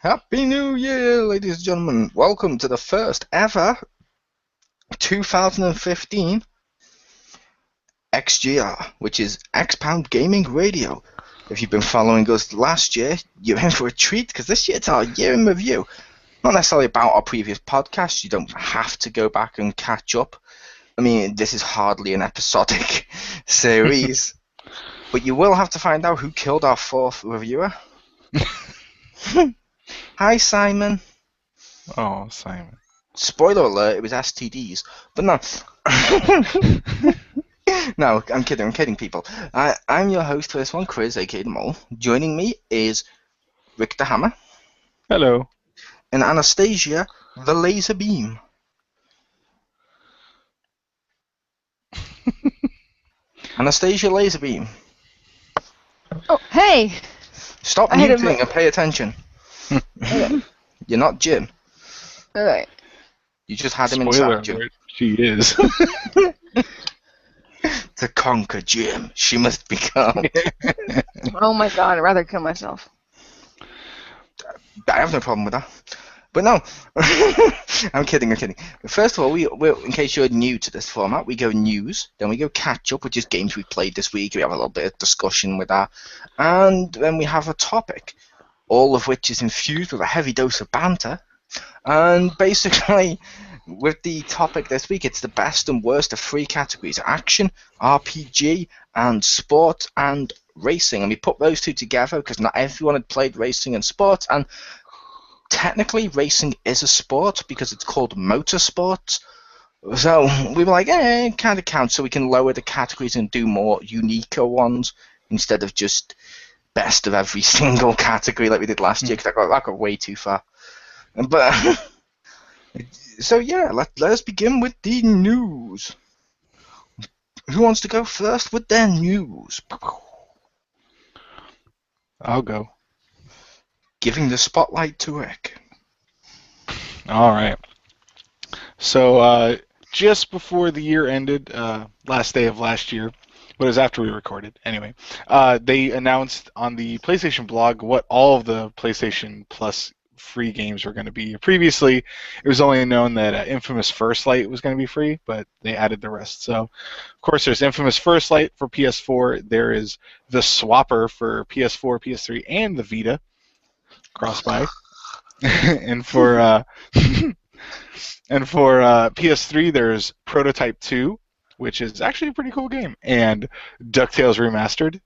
Happy New Year, ladies and gentlemen. Welcome to the first ever 2015 XGR, which is X-Pound Gaming Radio. If you've been following us last year, you're in for a treat, because this year it's our year in review. Not necessarily about our previous podcasts. You don't have to go back and catch up. I mean, this is hardly an episodic series. But you will have to find out who killed our fourth reviewer. Hi, Simon. Oh, Simon. Spoiler alert, it was STDs. But no. No, I'm kidding, people. I'm your host for this one, Chris, aka The Mole. Joining me is Rick the Hammer. Hello. And Anastasia, the Laser Beam. Anastasia Laser Beam. Oh, hey! Stop muting and pay attention. Okay. You're not Jim. Alright. You just had him Spoiler inside you. alert, she is. To conquer Jim, she must become. Oh my god, I'd rather kill myself. I have no problem with that. But no, I'm kidding. First of all, in case you're new to this format, we go news, then we go catch up, which is games we played this week. We have a little bit of discussion with that, and then we have a topic, all of which is infused with a heavy dose of banter. And basically, with the topic this week, it's the best and worst of three categories: action, RPG, and sport and racing. And we put those two together because not everyone had played racing and sport, and technically racing is a sport because it's called motorsport. So we were like, it kind of counts, so we can lower the categories and do more unique ones instead of just best of every single category like we did last year, because that got way too far. But so yeah, let us begin with the news. Who wants to go first with their news? I'll go. Giving the spotlight to Rick. All right. So just before the year ended, last day of last year, but it was after we recorded. Anyway, they announced on the PlayStation blog what all of the PlayStation Plus free games were going to be. Previously, it was only known that Infamous First Light was going to be free, but they added the rest. So, of course, there's Infamous First Light for PS4. There is the Swapper for PS4, PS3, and the Vita. Cross-buy. And for PS3, there's Prototype 2, which is actually a pretty cool game, and DuckTales Remastered.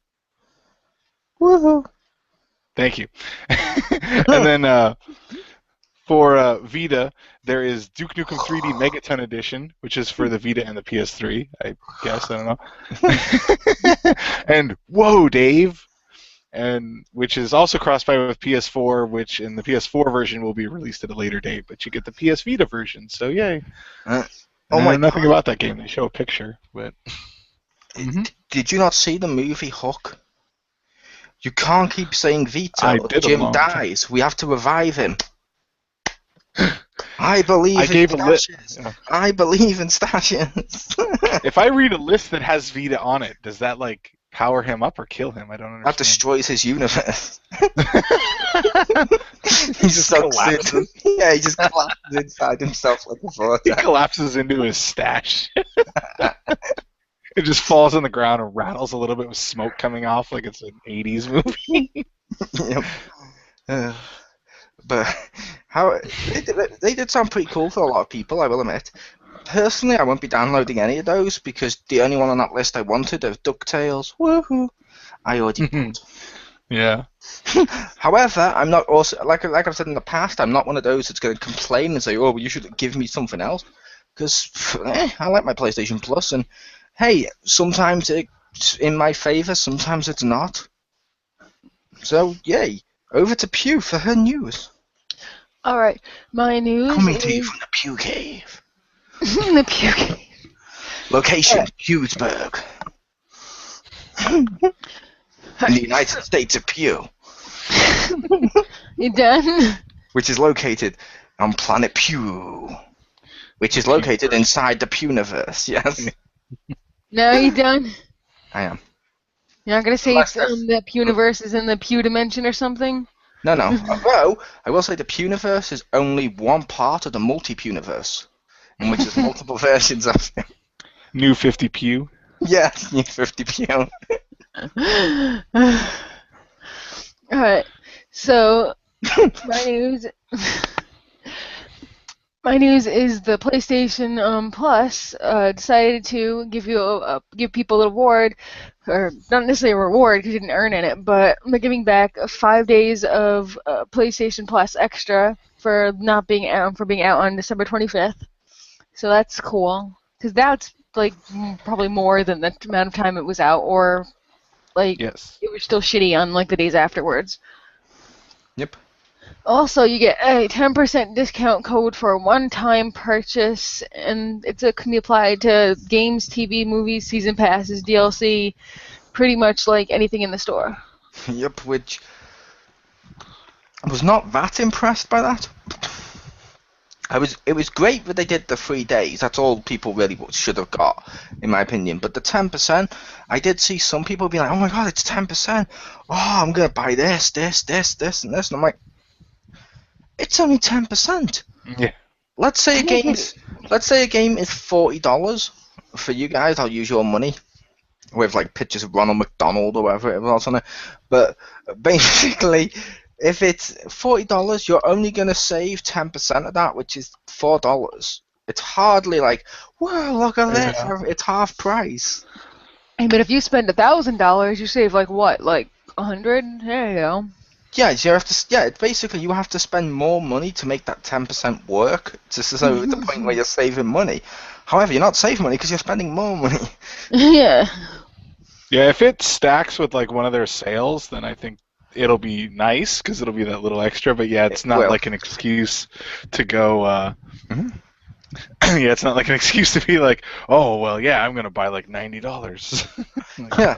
Woohoo! Thank you. And then for Vita, there is Duke Nukem 3D Megaton Edition, which is for the Vita and the PS3, I guess. I don't know. And whoa, Dave! And which is also cross-buy with PS4, which in the PS4 version will be released at a later date, but you get the PS Vita version, so yay. I know nothing about that game. They show a picture, but... Did you not see the movie Hook? You can't keep saying Vita or Jim dies. We have to revive him. I believe in stashes. Yeah. I believe in stashes. If I read a list that has Vita on it, does that, like, power him up or kill him? I don't understand. That destroys his universe. He just collapses. Yeah, he just collapses inside himself like a vortex. He collapses into his stash. It just falls on the ground and rattles a little bit with smoke coming off like it's an 80s movie. Yep. But how they did sound pretty cool for a lot of people, I will admit. Personally, I won't be downloading any of those because the only one on that list I wanted was DuckTales. Woohoo! I already bought. Yeah. However, I'm not also like I've said in the past, I'm not one of those that's going to complain and say, "Oh, well, you should give me something else," because I like my PlayStation Plus, and hey, sometimes it's in my favor, sometimes it's not. So, yay! Over to Pew for her news. All right, my news coming to you from the Pew Cave. The Pew Cave. Location: Pewsburg. In the United States of Pew. You done? Which is located on planet Pew. Which is located inside the Pewniverse, yes. No, you done? I am. You're not going to say it's the Pewniverse is in the Pew dimension or something? No, no. Although, I will say the Puniverse is only one part of the multi-Puniverse, in which there's multiple versions of it. New 50 Pew. Yes, new 50p. Alright, so my news. My news is the PlayStation Plus decided to give people a reward, or not necessarily a reward because you didn't earn in it, but they're giving back 5 days of PlayStation Plus extra for not being out for being out on December 25th. So that's cool because that's like probably more than the amount of time it was out, or like Yes. it was still shitty on like the days afterwards. Yep. Also, you get a 10% discount code for a one-time purchase, and can be applied to games, TV, movies, season passes, DLC, pretty much like anything in the store. Yep, which I was not that impressed by that. It was great that they did the 3 days. That's all people really should have got, in my opinion. But the 10%, I did see some people be like, "Oh my god, it's 10%! Oh, I'm gonna buy this, and this." And I'm like, it's only 10%. Yeah. Let's say a game is $40 for you guys. I'll use your money with like pictures of Ronald McDonald or whatever it was on it. But basically, if it's $40, you're only gonna save 10% of that, which is $4. It's hardly like, whoa, look at this! Yeah. It's half price. But if you spend $1,000, you save like what, like 100? There you go. Yeah, so you have to. Yeah, it's basically you have to spend more money to make that 10% work. Just so the point where you're saving money. However, you're not saving money because you're spending more money. Yeah. Yeah, if it stacks with like one of their sales, then I think it'll be nice because it'll be that little extra. But yeah, it's It not will. like an excuse to go. Mhm. Yeah, it's not like an excuse to be like, oh well, yeah, I'm gonna buy like $90. Like, Yeah.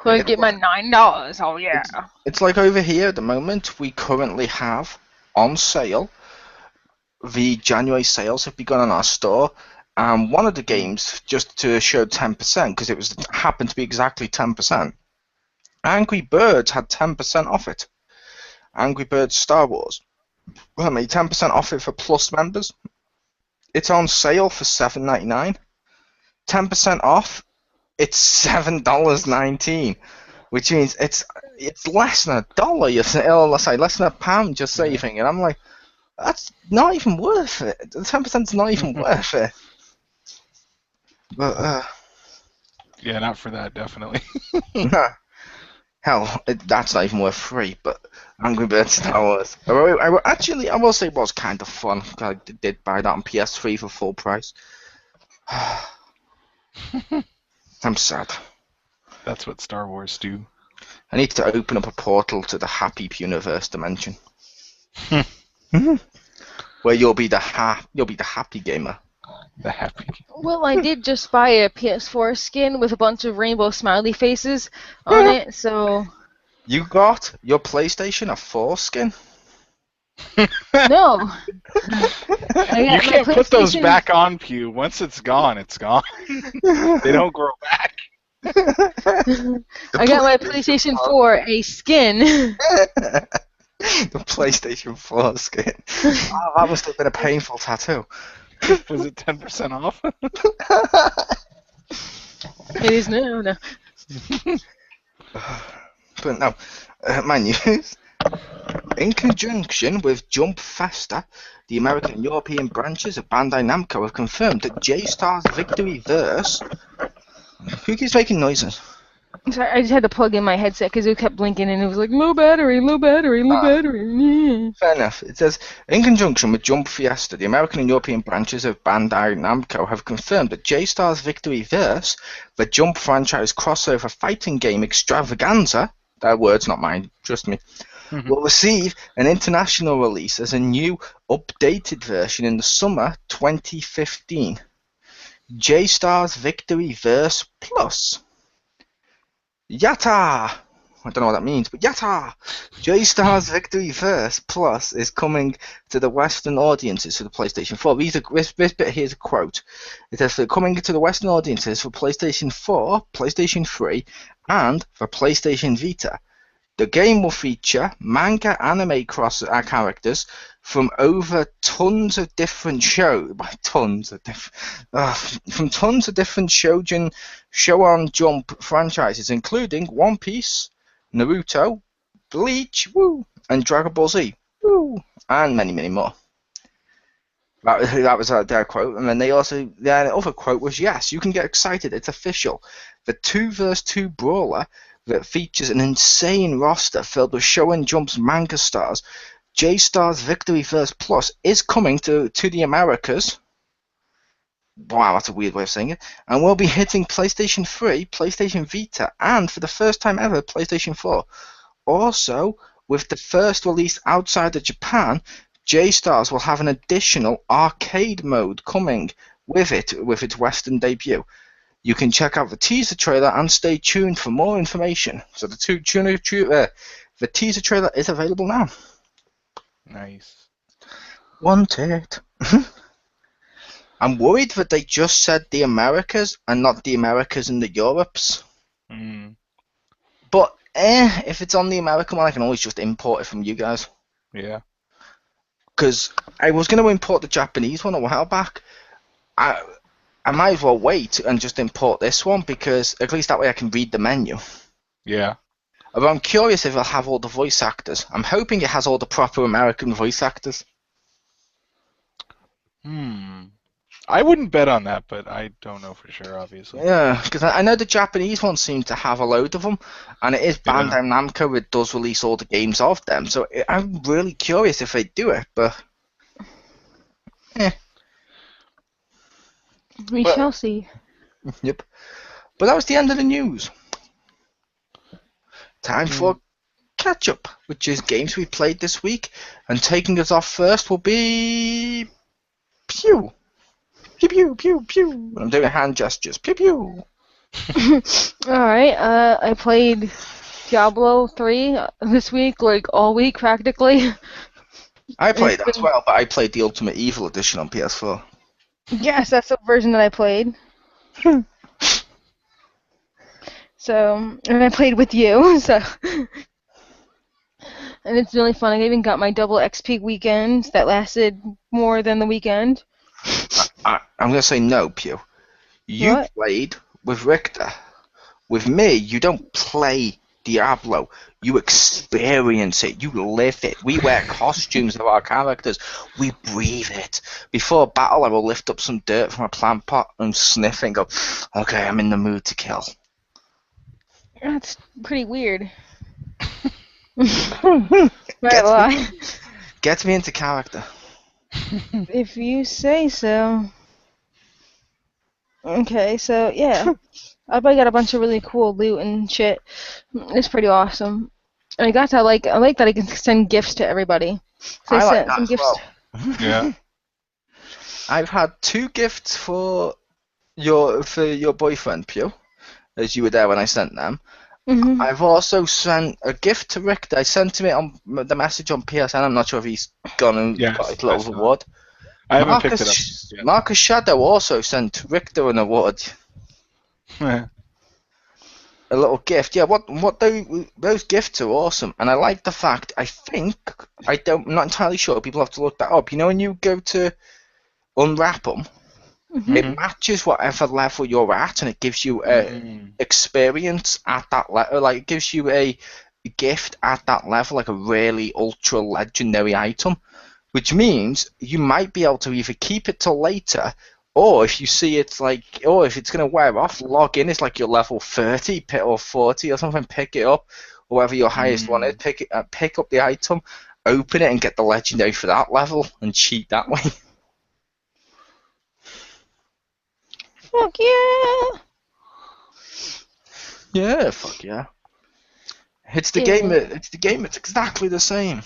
Go and get my $9. Oh yeah. It's like over here at the moment, we currently have on sale. The January sales have begun on our store, and one of the games, just to show 10%, because happened to be exactly 10%, Angry Birds had 10% off it. Angry Birds Star Wars. Well, I mean, 10% off it for Plus members. It's on sale for $7.99. 10% off, it's $7.19, which means it's less than $1. Or say less than £1 you're saving, and I'm like, that's not even worth it. The 10%'s not even worth it. But yeah, not for that, definitely. no. Hell, that's not even worth free. But Angry Birds Star Wars. I will say it was kind of fun. I did buy that on PS3 for full price. I'm sad. That's what Star Wars do. I need to open up a portal to the Happy Universe dimension, where you'll be the happy gamer. The happy. Well, I did just buy a PS4 skin with a bunch of rainbow smiley faces on it, so You got your PlayStation 4 skin? no. You can't put those back on, Pew. Once it's gone, it's gone. They don't grow back. I got my PlayStation 4 a skin. The PlayStation 4 skin. Oh, that must have been a painful tattoo. Was it 10% off? It is now. No. But no, my news. In conjunction with Jump Festa, the American and European branches of Bandai Namco have confirmed that J-Star's Victory Verse... Who keeps making noises? Sorry, I just had to plug in my headset because it kept blinking and it was like, low battery, low battery, low battery. Yeah. Fair enough. It says, in conjunction with Jump Fiesta, the American and European branches of Bandai Namco have confirmed that J-Star's Victory Verse, the Jump franchise crossover fighting game extravaganza, their words, not mine, trust me, will receive an international release as a new, updated version in the summer 2015. J-Star's Victory Verse Plus. Yatta! I don't know what that means, but yatta! J-Star's Victory Verse Plus is coming to the Western audiences for the PlayStation 4. This bit here's a quote. It says, coming to the Western audiences for PlayStation 4, PlayStation 3, and for PlayStation Vita. The game will feature manga anime characters from over tons of different from tons of different Shonen Jump franchises, including One Piece, Naruto, Bleach, woo, and Dragon Ball Z, woo, and many, many more. That was their quote, and then the other quote was, "Yes, you can get excited. It's official. The 2v2 brawler that features an insane roster filled with Shonen Jump's manga stars. J-Star's Victory Verse Plus is coming to the Americas." Wow, that's a weird way of saying it. "And will be hitting PlayStation 3, PlayStation Vita, and for the first time ever, PlayStation 4. Also, with the first release outside of Japan, J-Stars will have an additional arcade mode coming with its Western debut. You can check out the teaser trailer and stay tuned for more information." So the teaser trailer is available now. Nice. Want it? I'm worried that they just said the Americas and not the Americas and the Europes. But if it's on the American one, I can always just import it from you guys. Yeah. Because I was going to import the Japanese one a while back. I might as well wait and just import this one, because at least that way I can read the menu. Yeah. But I'm curious if it'll have all the voice actors. I'm hoping it has all the proper American voice actors. I wouldn't bet on that, but I don't know for sure, obviously. Yeah, because I know the Japanese one seems to have a load of them, and it is Bandai Namco that does release all the games of them, so I'm really curious if they do it, but... We shall see. Yep. But that was the end of the news. Time for catch-up, which is games we played this week, and taking us off first will be... Pew! Pew, pew, pew, pew. I'm doing hand gestures. Pew, pew. Alright, I played Diablo 3 this week, like all week practically. I played that as well, but I played the Ultimate Evil Edition on PS4. Yes, that's the version that I played. So, and I played with you, so... And it's really fun. I even got my double XP weekend that lasted more than the weekend. I'm going to say no, Pew. You played with Richter. With me, you don't play Diablo. You experience it. You live it. We wear costumes of our characters. We breathe it. Before battle, I will lift up some dirt from a plant pot and sniff it and go, okay, I'm in the mood to kill. That's pretty weird. Gets me into character. If you say so. Okay, so yeah. I got a bunch of really cool loot and shit. It's pretty awesome. And I like that I can send gifts to everybody. So I sent some gifts. Well. Yeah. I've had 2 gifts for your boyfriend, Pew, as you were there when I sent them. Mm-hmm. I've also sent a gift to Rick. I sent him it on the message on PSN. I'm not sure if he's gone and got his little award. I haven't picked it up yet. Marcus Shadow also sent Richter an award. A little gift. Yeah, those gifts are awesome, and I like the fact. I'm not entirely sure. People have to look that up. You know, when you go to unwrap them. Mm-hmm. It matches whatever level you're at, and it gives you experience at that level. Like, it gives you a gift at that level, like a really ultra legendary item, which means you might be able to either keep it till later, or if you see it's like, or if it's going to wear off, log in. It's like your level 30 or 40 or something. Pick it up, or whatever your highest one is. Pick up the item, open it, and get the legendary for that level, and cheat that way. Fuck yeah! Yeah, fuck yeah. It's the game. It's the game. It's exactly the same.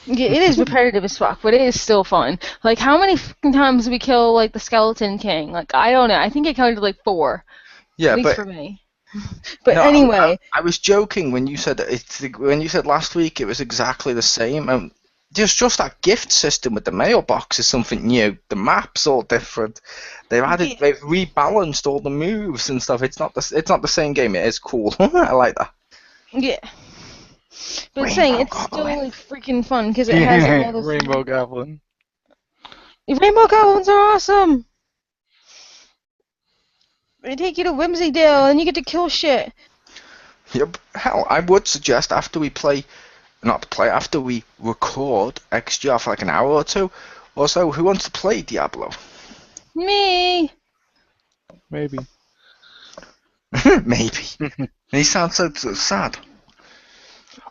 Yeah, it is repetitive as fuck, but it is still fun. Like, how many times did we kill like the Skeleton King? Like, I don't know. I think it counted like 4. Yeah, at least for me. But no, anyway, I was joking when you said last week it was exactly the same. Just that gift system with the mailbox is something new. The map's all different. They've rebalanced all the moves and stuff. It's not the same game. It is cool. I like that. Yeah. But it's saying Rainbow it's still Goblin. like freaking fun because it has all the Rainbow Goblin. Rainbow Goblins are awesome. They take you to Whimsydale and you get to kill shit. Yep. Hell, I would suggest after we after we record XGR for like an hour or two, or so, who wants to play Diablo? Me. Maybe. Maybe. He sounds so sad.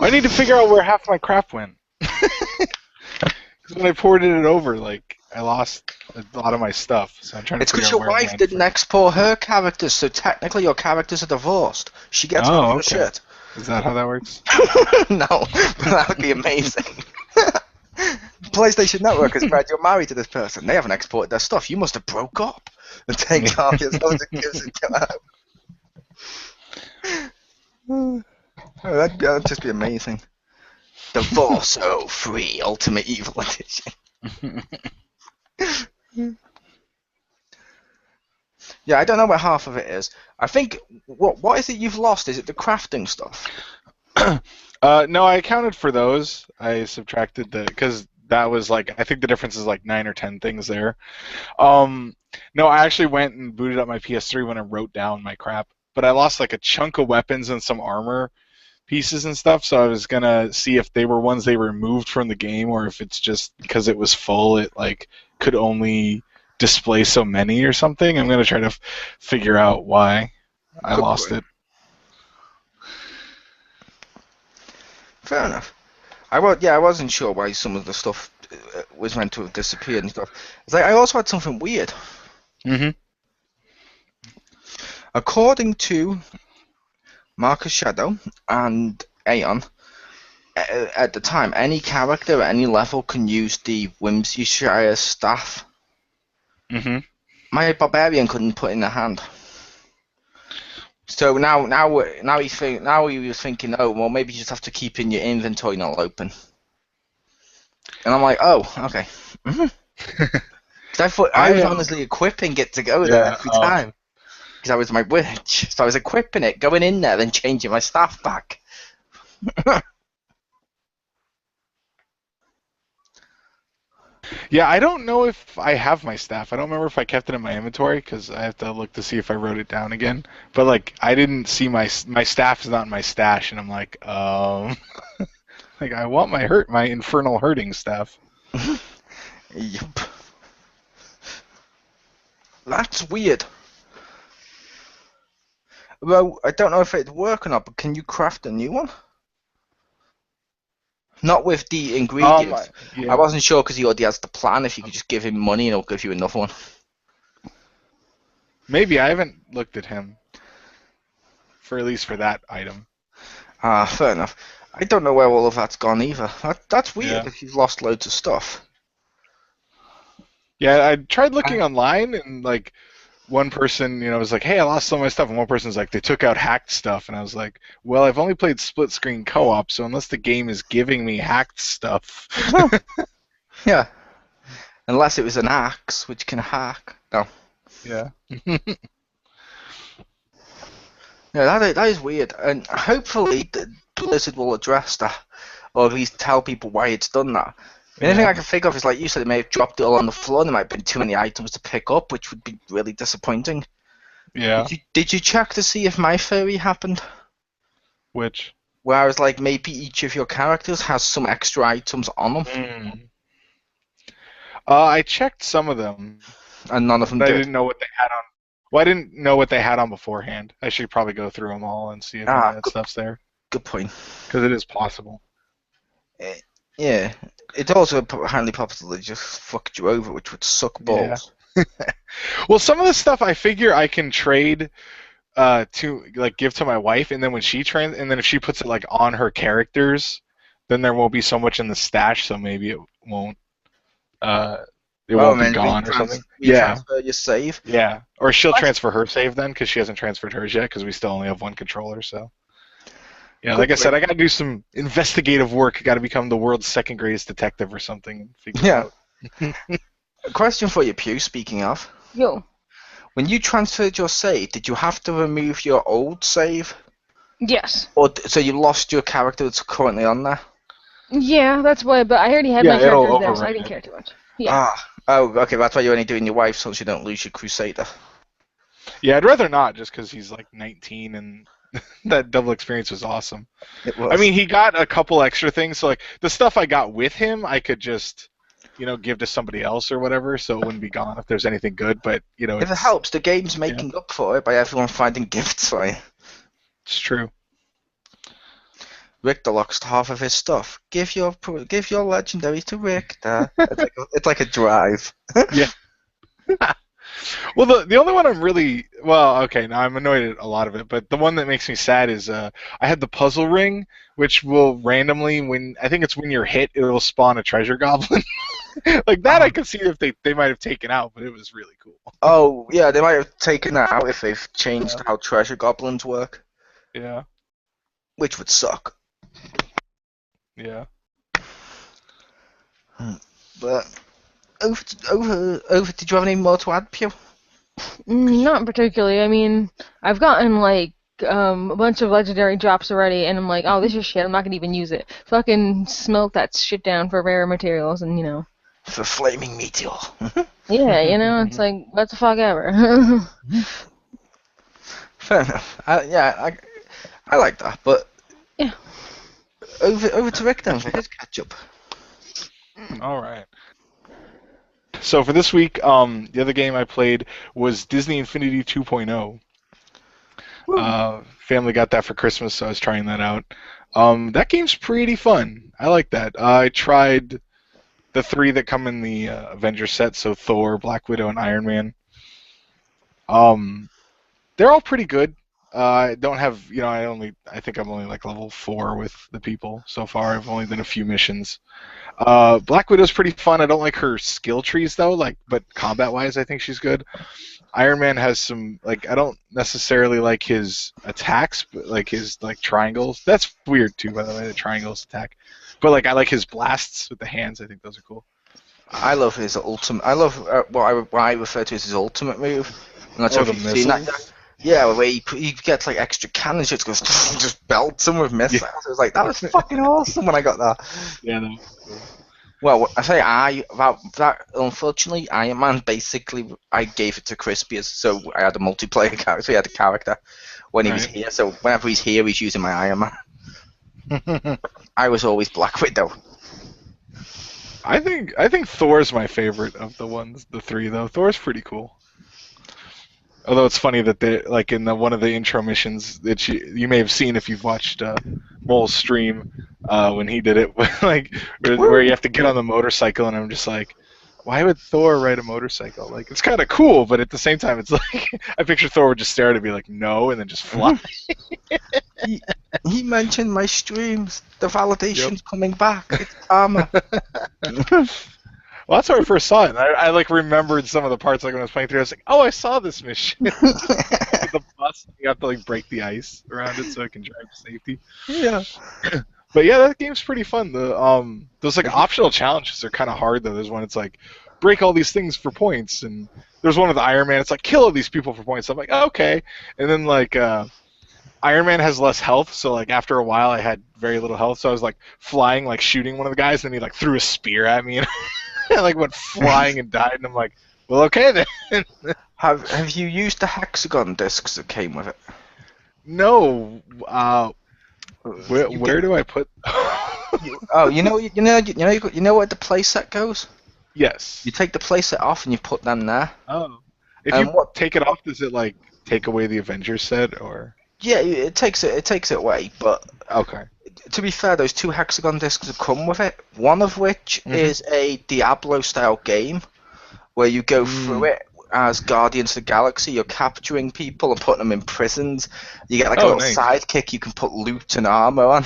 I need to figure out where half my crap went. Because when I ported it over, like, I lost a lot of my stuff. So I'm trying to It's figure because out your where it wife went didn't export her characters, so technically your characters are divorced. She gets half your shit. Is that how that works? No, but that would be amazing. PlayStation Network has read you're married to this person. They haven't exported their stuff. You must have broke up and taken off your stuff and gives it to her. Oh, that'd just be amazing. Divorce free Ultimate Evil Edition. Yeah, I don't know where half of it is. I think what is it you've lost? Is it the crafting stuff? No, I accounted for those. I subtracted because that was like, I think the difference is like 9 or 10 things there. No, I actually went and booted up my PS3 when I wrote down my crap, but I lost like a chunk of weapons and some armor pieces and stuff, so I was gonna see if they were ones they removed from the game or if it's just because it was full, it like could only display so many or something. I'm gonna try to figure out why I lost it. Fair enough. I wasn't sure why some of the stuff was meant to have disappeared and stuff. It's like I also had something weird. Mm-hmm. According to Marcus Shadow and Aeon, at the time, any character at any level can use the Whimsyshire staff. Mm-hmm. My barbarian couldn't put in a hand. So now he was thinking, oh well, maybe you just have to keep in your inventory not open. And I'm like, oh, okay. Because I thought I was honestly equipping it to go there every time. Because I was my witch, so I was equipping it, going in there, then changing my staff back. Yeah, I don't know if I have my staff. I don't remember if I kept it in my inventory because I have to look to see if I wrote it down again. But like, I didn't see my staff is not in my stash, and I'm like, like I want my infernal hurting staff. Yup. That's weird. Well, I don't know if it'd work or not, but can you craft a new one? Not with the ingredients. Yeah. I wasn't sure because he already has the plan. If you could just give him money and he'll give you another one. Maybe I haven't looked at him for at least for that item. Fair enough. I don't know where all of that's gone either. That's weird if you've lost loads of stuff. Yeah, I tried looking online and like one person, was like, "Hey, I lost some of my stuff," and one person's like, "They took out hacked stuff," and I was like, "Well, I've only played split screen co-op, so unless the game is giving me hacked stuff." Yeah. Unless it was an axe, which can hack. No. Yeah. Yeah, that is weird, and hopefully Blizzard will address that, or at least tell people why it's done that. The only thing I can think of is, like you said, it may have dropped it all on the floor, and there might have been too many items to pick up, which would be really disappointing. Yeah. Did you check to see if my theory happened? Which? Where I was like, maybe each of your characters has some extra items on them. I checked some of them, and none of them but did. I didn't know what they had on. Well, I didn't know what they had on beforehand. I should probably go through them all and see if any of that stuff's there. Good point. Because it is possible. Yeah. It's also highly possible they just fucked you over, which would suck balls. Yeah. Well, some of the stuff I figure I can trade to like give to my wife, and then when she and then if she puts it like on her characters, then there won't be so much in the stash, so maybe it won't. It won't be gone or something. Transfer your save. Yeah, or she'll transfer her save then because she hasn't transferred hers yet because we still only have one controller. So, yeah, like I said, I got to do some investigative work. I got to become the world's second greatest detective or something. And figure it out. A question for you, Pew. Speaking of. Yo. When you transferred your save, did you have to remove your old save? Yes. Or so you lost your character that's currently on there? Yeah, that's why. But I already had Yeah, my it'll characters there, so I overwrite didn't it. care too much. Yeah. Ah. Oh, okay. That's why you're only doing your wife, so you don't lose your Crusader. Yeah, I'd rather not, just because he's like 19 and that double experience was awesome. It I was. mean, he got a couple extra things, so like the stuff I got with him, I could just, give to somebody else or whatever, so it wouldn't be gone if there's anything good. But If it it's helps, the game's yeah, making up for it by everyone finding gifts for you. it's true. Richter lost half of his stuff. Give your legendary to Richter. It's like a drive. Yeah. Well, the only one I'm really okay. Now I'm annoyed at a lot of it, but the one that makes me sad is I had the puzzle ring, which will randomly when I think it's when you're hit, it will spawn a treasure goblin. Like that, I could see if they might have taken out, but it was really cool. Oh yeah, they might have taken that out if they've changed how treasure goblins work, Yeah, which would suck. yeah. But over. Did you have any more to add, Pew? Not particularly. I mean, I've gotten like a bunch of legendary drops already, and I'm like, oh, this is shit. I'm not gonna even use it. Fucking smelt that shit down for rare materials, and For flaming meteor. yeah, it's like what the fuck ever. Fair enough. I like that, but Yeah. over to Rick then for his catch up. All right. So for this week, the other game I played was Disney Infinity 2.0. Family got that for Christmas, so I was trying that out. That game's pretty fun. I like that. I tried the 3 that come in the Avengers set, so Thor, Black Widow, and Iron Man. They're all pretty good. I don't have, I think I'm only like level 4 with the people so far. I've only done a few missions. Black Widow's pretty fun. I don't like her skill trees though, but combat-wise, I think she's good. Iron Man has some, I don't necessarily like his attacks, but his triangles. That's weird too, by the way, the triangles attack. But I like his blasts with the hands. I think those are cool. I love his ultimate. I love what I refer to as his ultimate move. I'm not sure if you've seen that yet. Yeah, where he gets extra cannons, just belts them with missiles. Yeah. I was like, that was fucking awesome when I got that. Yeah. No. Well, I say that unfortunately Iron Man basically I gave it to Crispy, so I had a multiplayer character. So he had a character when he was here. So whenever he's here, he's using my Iron Man. I was always Black Widow. I think Thor's my favorite of the 3 though. Thor's pretty cool. Although it's funny that they in one of the intro missions that you may have seen if you've watched Mole's stream when he did it, where you have to get on the motorcycle, and I'm just like, why would Thor ride a motorcycle? It's kind of cool, but at the same time, it's I picture Thor would just stare at it and be like, no, and then just fly. he mentioned my streams. The validation's coming back. It's karma. Well, that's where I first saw it. And I remembered some of the parts when I was playing through. I was like, oh, I saw this mission. The bus, you have to break the ice around it so it can drive to safety. Yeah. But yeah, that game's pretty fun. Those optional challenges are kind of hard though. There's one it's break all these things for points, and there's one with Iron Man. It's kill all these people for points. I'm like, oh, okay. And then Iron Man has less health, so after a while I had very little health, so I was flying, shooting one of the guys, and he threw a spear at me, and I went flying and died, and I'm like, well, okay then. Have you used the hexagon discs that came with it? No. Where do I put? you know where the playset goes? Yes. You take the playset off and you put them there. Oh. If you take it off, does it take away the Avengers set or? Yeah, it takes it away, but okay. To be fair, those 2 hexagon discs that come with it, one of which is a Diablo style game where you go through it as Guardians of the Galaxy. You're capturing people and putting them in prisons. You get a little sidekick you can put loot and armor on.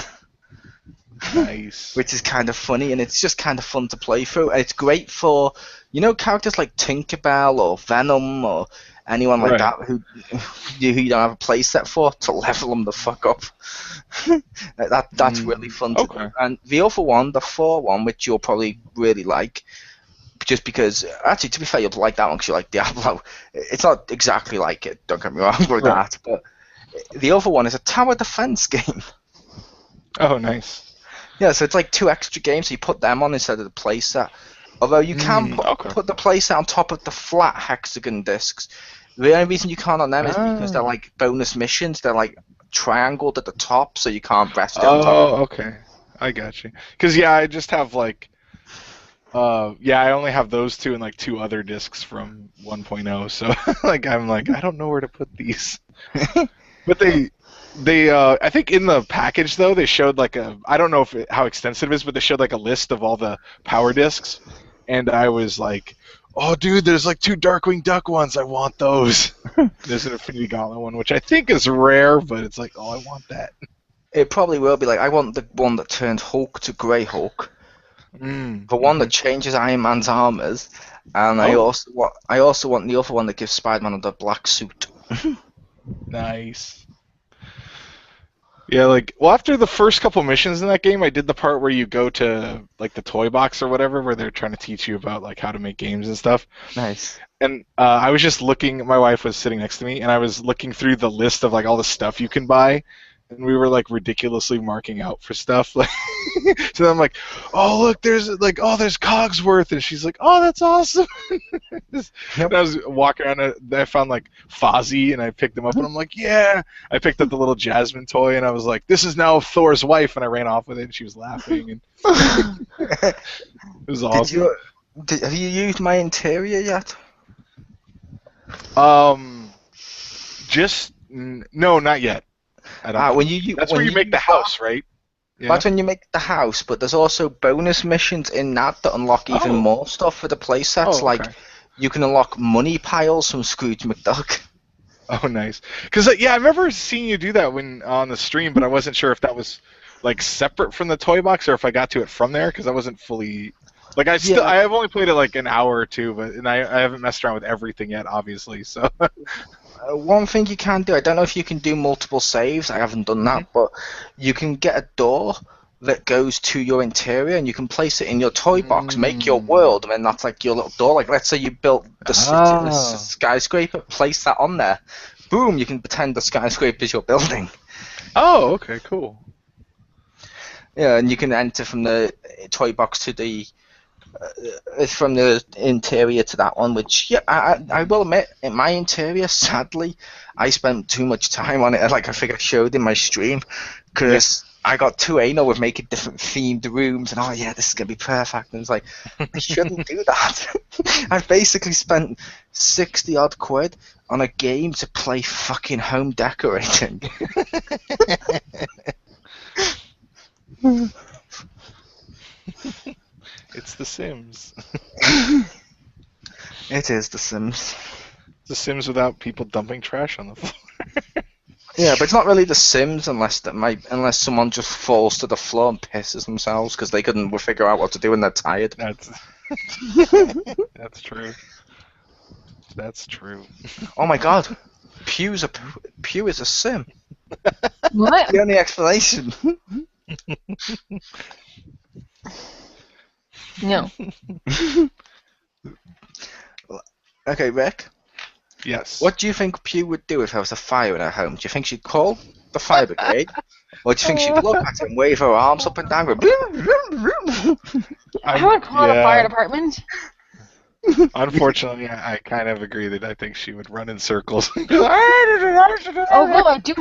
Nice. Which is kind of funny, and it's just kind of fun to play through. And it's great for characters like Tinkerbell or Venom or anyone like that who you don't have a playset for, to level them the fuck up. That's really fun to do. And the other one, the 4 one, which you'll probably really like, just because, actually, to be fair, you'll like that one because you like Diablo. It's not exactly like it, don't get me wrong with that, but The other one is a tower defense game. Oh, nice. Yeah, so it's like 2 extra games. So you put them on instead of the playset. Although you can Okay. put the playset on top of the flat hexagon discs. The only reason you can't on them is because they're like bonus missions. They're like triangled at the top, so you can't rest it on top. Oh, okay. I got you. Because yeah, I just have like, I only have those two and like 2 other discs from 1.0. So like I'm like I don't know where to put these. But I think in the package though they showed like I don't know how extensive it is, but they showed like a list of all the power discs, and I was like, oh dude, there's like 2 Darkwing Duck ones. I want those. There's an Infinity Gauntlet one, which I think is rare, but it's like, oh, I want that. It probably will be like I want the one that turns Hulk to Grey Hulk, the one that changes Iron Man's armors, and I also want the other one that gives Spider-Man the black suit. Nice. Yeah, like, well, after the first couple missions in that game, I did the part where you go to like the toy box or whatever, where they're trying to teach you about like how to make games and stuff. Nice. And I was just looking. My wife was sitting next to me, and I was looking through the list of like all the stuff you can buy, and we were like ridiculously marking out for stuff. Like, so I'm like, oh look, there's Cogsworth, and she's like, oh, that's awesome. And I was walking around, and I found like Fozzie, and I picked him up, and I'm like, yeah. I picked up the little Jasmine toy, and I was like, this is now Thor's wife, and I ran off with it, and she was laughing, and it was awesome. Have you used my interior yet? No, not yet. That's where you make the house, right? Yeah. That's when you make the house, but there's also bonus missions in that unlock even more stuff for the playsets. Okay. Like, you can unlock money piles from Scrooge McDuck. Oh, nice. Because I remember seeing you do that when on the stream, but I wasn't sure if that was like separate from the toy box or if I got to it from there because I wasn't fully. Like I have only played it like an hour or two, and I haven't messed around with everything yet, obviously. So one thing you can do, I don't know if you can do multiple saves. I haven't done that, but you can get a door that goes to your interior, and you can place it in your toy box, make your world, and then that's like your little door. Like let's say you built the skyscraper, place that on there. Boom! You can pretend the skyscraper is your building. Oh, okay, cool. Yeah, and you can enter from the toy box to the. From the interior to that one, which I will admit, in my interior, sadly, I spent too much time on it. Like I think I showed in my stream, because I got too anal with making different themed rooms, and this is gonna be perfect. And it's like, I shouldn't do that. I've basically spent 60 odd quid on a game to play fucking home decorating. It's The Sims. It is The Sims. The Sims without people dumping trash on the floor. Yeah, but it's not really The Sims unless someone just falls to the floor and pisses themselves because they couldn't figure out what to do when they're tired. That's true. That's true. Oh my god, Pew is a sim. What? The only explanation. No. Okay, Rick. Yes. What do you think Pew would do if there was a fire in her home? Do you think she'd call the fire brigade? Or do you think she'd look at it and wave her arms up and down? Go, I would call the fire department. Unfortunately, I kind of agree that I think she would run in circles. Oh no, I do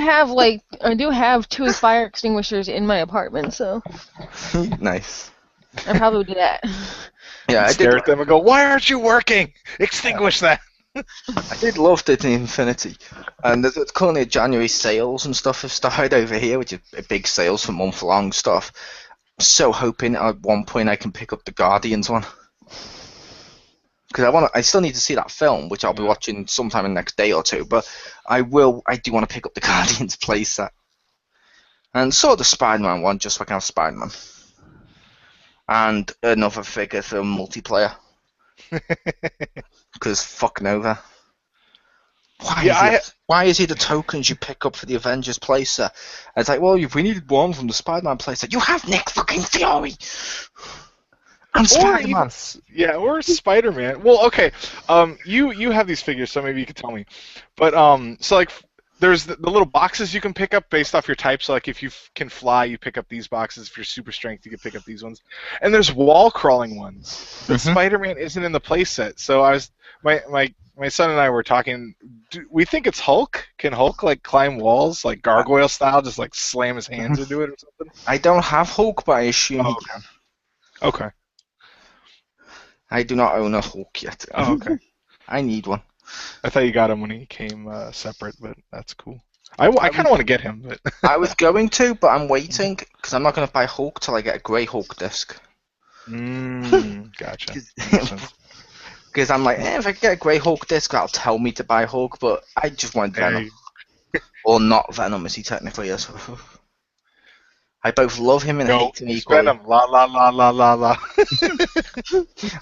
have 2 fire extinguishers in my apartment, so Nice. I probably would do that. Yeah, I stare at them and go, "Why aren't you working? Extinguish that." I did love Disney Infinity, and there's currently January sales and stuff have started over here, which is big sales for month-long stuff. I'm so hoping at one point I can pick up the Guardians one, because I still need to see that film, which I'll be watching sometime in the next day or two. But I do want to pick up the Guardians playset, and so the Spider-Man one, just so I can have Spider-Man, and another figure for multiplayer. Because fuck Nova. Why is he the tokens you pick up for the Avengers playset? And it's like, well, if we needed one from the Spider-Man playset, you have Nick fucking Fury! And Spider-Man! Or Spider-Man. Well, okay, you have these figures, so maybe you could tell me. But, so, like, there's the little boxes you can pick up based off your type. So like if you can fly, you pick up these boxes. If you're super strength, you can pick up these ones. And there's wall crawling ones. But Spider-Man isn't in the playset. So my son and I were talking. Do we think it's Hulk? Can Hulk like climb walls like gargoyle style, just like slam his hands into it or something? I don't have Hulk, but I assume he can. Okay. I do not own a Hulk yet. Oh, okay. I need one. I thought you got him when he came separate, but that's cool. I kind of want to get him, but I was going to, but I'm waiting because I'm not going to buy Hulk till I get a Grey Hulk disc. Gotcha. Because I'm like, if I get a Grey Hulk disc, that'll tell me to buy Hulk, but I just want Venom. Or not Venom, as he technically is. I both love him and hate him equally. Venom, la la la la la la.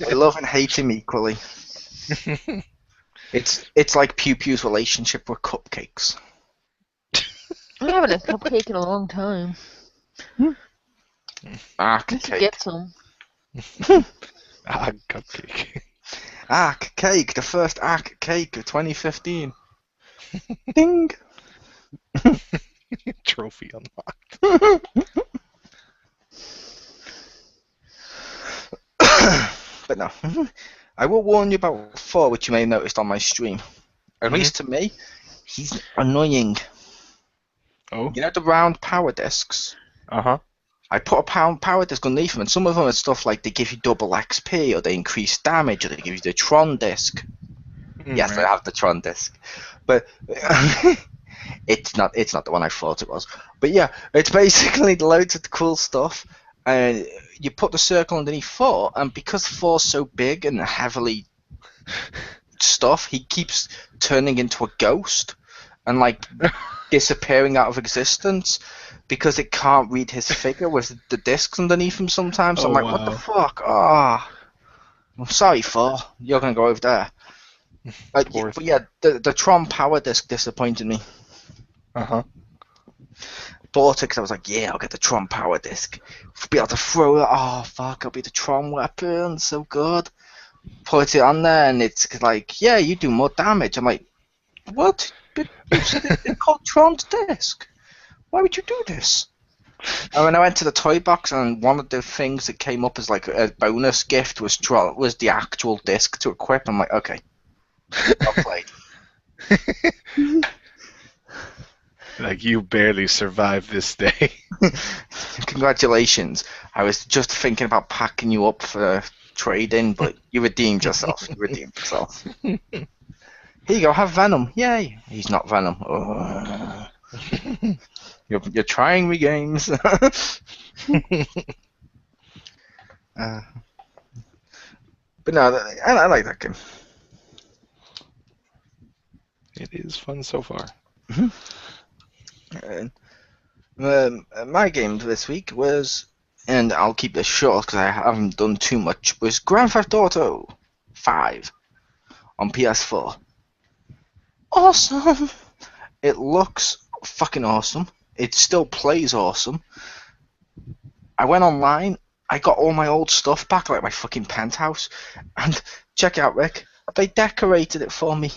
I love and hate him equally. It's like Pew Pew's relationship with cupcakes. I haven't had a cupcake in a long time. Cake. Get some. Cupcake. Cake, the first cake of 2015. Ding. Trophy unlocked. But no, I will warn you about 4, which you may have noticed on my stream. At least to me, he's annoying. Oh? You know the round power discs? Uh-huh. I put a power disc underneath them, and some of them are stuff like they give you double XP, or they increase damage, or they give you the Tron disc. Yes, right. I have the Tron disc. But it's not the one I thought it was. But yeah, it's basically loads of cool stuff. And you put the circle underneath 4, and because 4's so big and heavily stuff, he keeps turning into a ghost and like disappearing out of existence because it can't read his figure with the discs underneath him sometimes. So I'm like, what the fuck? I'm sorry, 4. You're going to go over there. But yeah, the Tron Power Disc disappointed me. Uh-huh. Bought it because I was like, yeah, I'll get the Tron Power Disc. Be able to throw it. Oh, fuck, I'll be the Tron weapon. So good. Put it on there, and it's like, yeah, you do more damage. I'm like, what? But you said it's called Tron's Disc. Why would you do this? And when I went to the toy box, and one of the things that came up as like a bonus gift was the actual disc to equip, I'm like, okay. Well played. Like, you barely survived this day. Congratulations. I was just thinking about packing you up for trade-in, but you redeemed yourself. Here you go, have Venom. Yay. He's not Venom. Oh. You're trying me games. But no, I like that game. It is fun so far. My game this week was, and I'll keep this short because I haven't done too much, was Grand Theft Auto 5 on PS4. Awesome! It looks fucking awesome. It still plays awesome. I went online, I got all my old stuff back, like my fucking penthouse, and check out, Rick, they decorated it for me.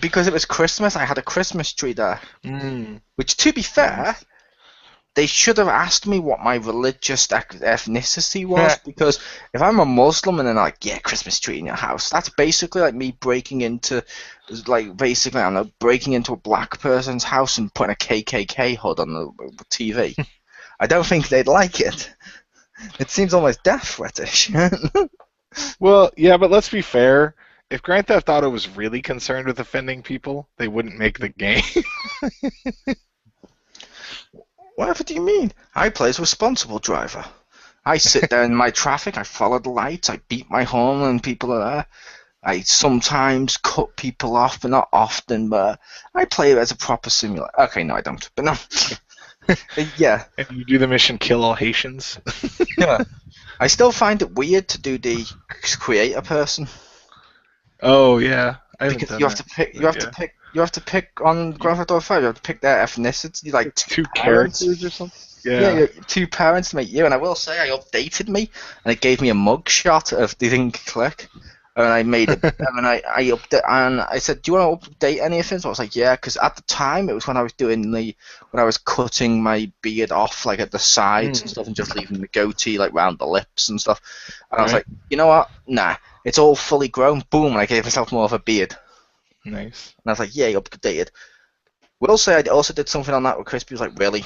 Because it was Christmas, I had a Christmas tree there. Which, to be fair, they should have asked me what my religious ethnicity was. Because if I'm a Muslim and they're like, yeah, Christmas tree in your house, that's basically like me breaking into, I don't know, breaking into a black person's house and putting a KKK hood on the TV. I don't think they'd like it. It seems almost death threatish. Well, yeah, but let's be fair. If Grand Theft Auto was really concerned with offending people, they wouldn't make the game. Whatever do you mean? I play as a responsible driver. I sit there in my traffic, I follow the lights, I beat my horn when people are there. I sometimes cut people off, but not often, but I play it as a proper simulator. Okay, no, I don't, but no. Yeah. And you do the mission Kill All Haitians? Yeah. I still find it weird to do the create a person. Oh yeah, because you have to pick on Grand Theft Auto 5. You have to pick their ethnicity, like two characters or something. Yeah, 2 parents to make you. And I will say, I updated me, and it gave me a mug shot of the thing click. And I made it, and I update, and I said, "Do you want to update anything?" So I was like, "Yeah," because at the time it was when I was cutting my beard off, like at the sides and stuff, and just leaving the goatee like round the lips and stuff. And I was Right. like, you know what? Nah, it's all fully grown. Boom! And I gave myself more of a beard. Nice. And I was like, "Yeah, updated." Will say I also did something on that with Crispy. Was like, "Really?"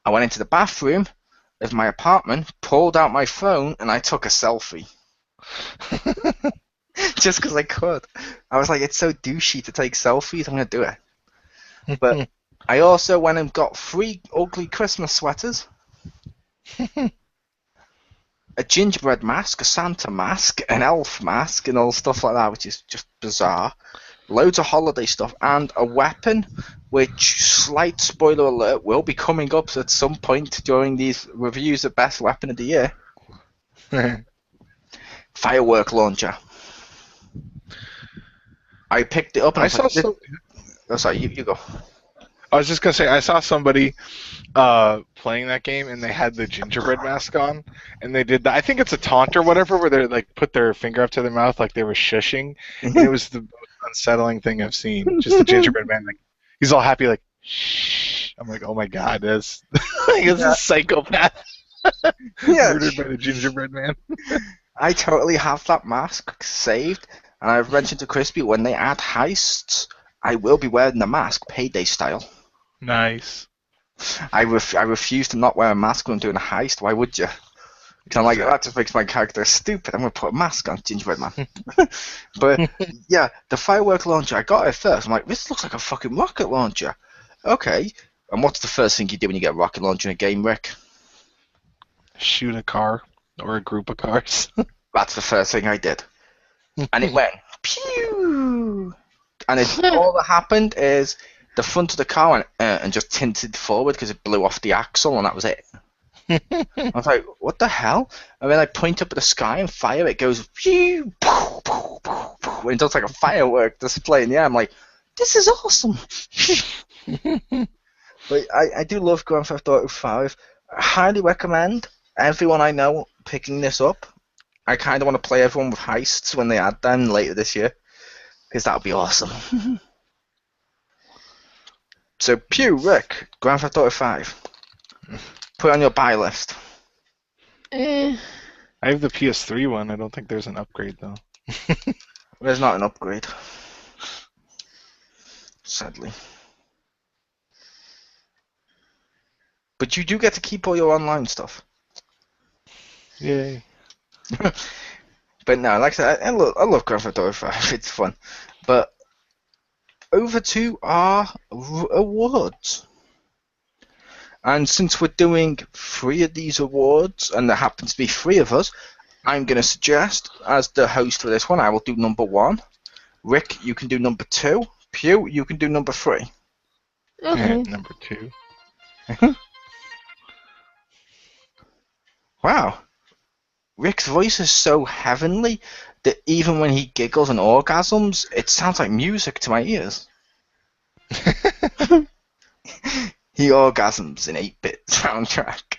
I went into the bathroom of my apartment, pulled out my phone, and I took a selfie. Just because I could. I was like, it's so douchey to take selfies, I'm going to do it. But I also went and got 3 ugly Christmas sweaters, a gingerbread mask, a Santa mask, an elf mask, and all stuff like that, which is just bizarre. Loads of holiday stuff, and a weapon, which, slight spoiler alert, will be coming up at some point during these reviews of Best Weapon of the Year. Firework launcher. I picked it up and I I was saw like, some. oh, sorry, you go. I was just gonna say I saw somebody playing that game and they had the gingerbread mask on and they did that. I think it's a taunt or whatever where they like put their finger up to their mouth like they were shushing, and it was the most unsettling thing I've seen. Just the gingerbread man, like he's all happy, like shh. I'm like, oh my god, that's like it's a psychopath Yeah. murdered by the gingerbread man. I totally have that mask saved, and I've mentioned to Crispy when they add heists, I will be wearing the mask, payday style. Nice. I refuse to not wear a mask when I'm doing a heist. Why would you? Because I'm like, that just makes my character stupid. I'm going to put a mask on, gingerbread man. But yeah, the firework launcher, I got it first. I'm like, this looks like a fucking rocket launcher. Okay. And what's the first thing you do when you get a rocket launcher in a game, Rick? Shoot a car or a group of cars. That's the first thing I did. And it went, pew! And all that happened is the front of the car went and just tinted forward because it blew off the axle, and that was it. I was like, what the hell? And then I point up at the sky and fire, it goes, pew, poof, poof, poof, poof, and it does like a firework display in the air. I'm like, this is awesome. But I do love Grand Theft Auto 5. I highly recommend everyone I know picking this up. I kind of want to play everyone with heists when they add them later this year, because that would be awesome. So, Pew, Rick, Grand Theft Auto 5. Put it on your buy list. Eh. I have the PS3 one. I don't think there's an upgrade though. There's not an upgrade. Sadly. But you do get to keep all your online stuff. Yay. But no, like I said, I love Grand Theft Auto 5. It's fun. But over to our awards. And since we're doing 3 of these awards, and there happens to be 3 of us, I'm going to suggest, as the host for this one, I will do number 1. Rick, you can do number 2. Pew, you can do number 3. Okay. Number 2. Wow. Rick's voice is so heavenly that even when he giggles and orgasms, it sounds like music to my ears. He orgasms in 8-bit soundtrack.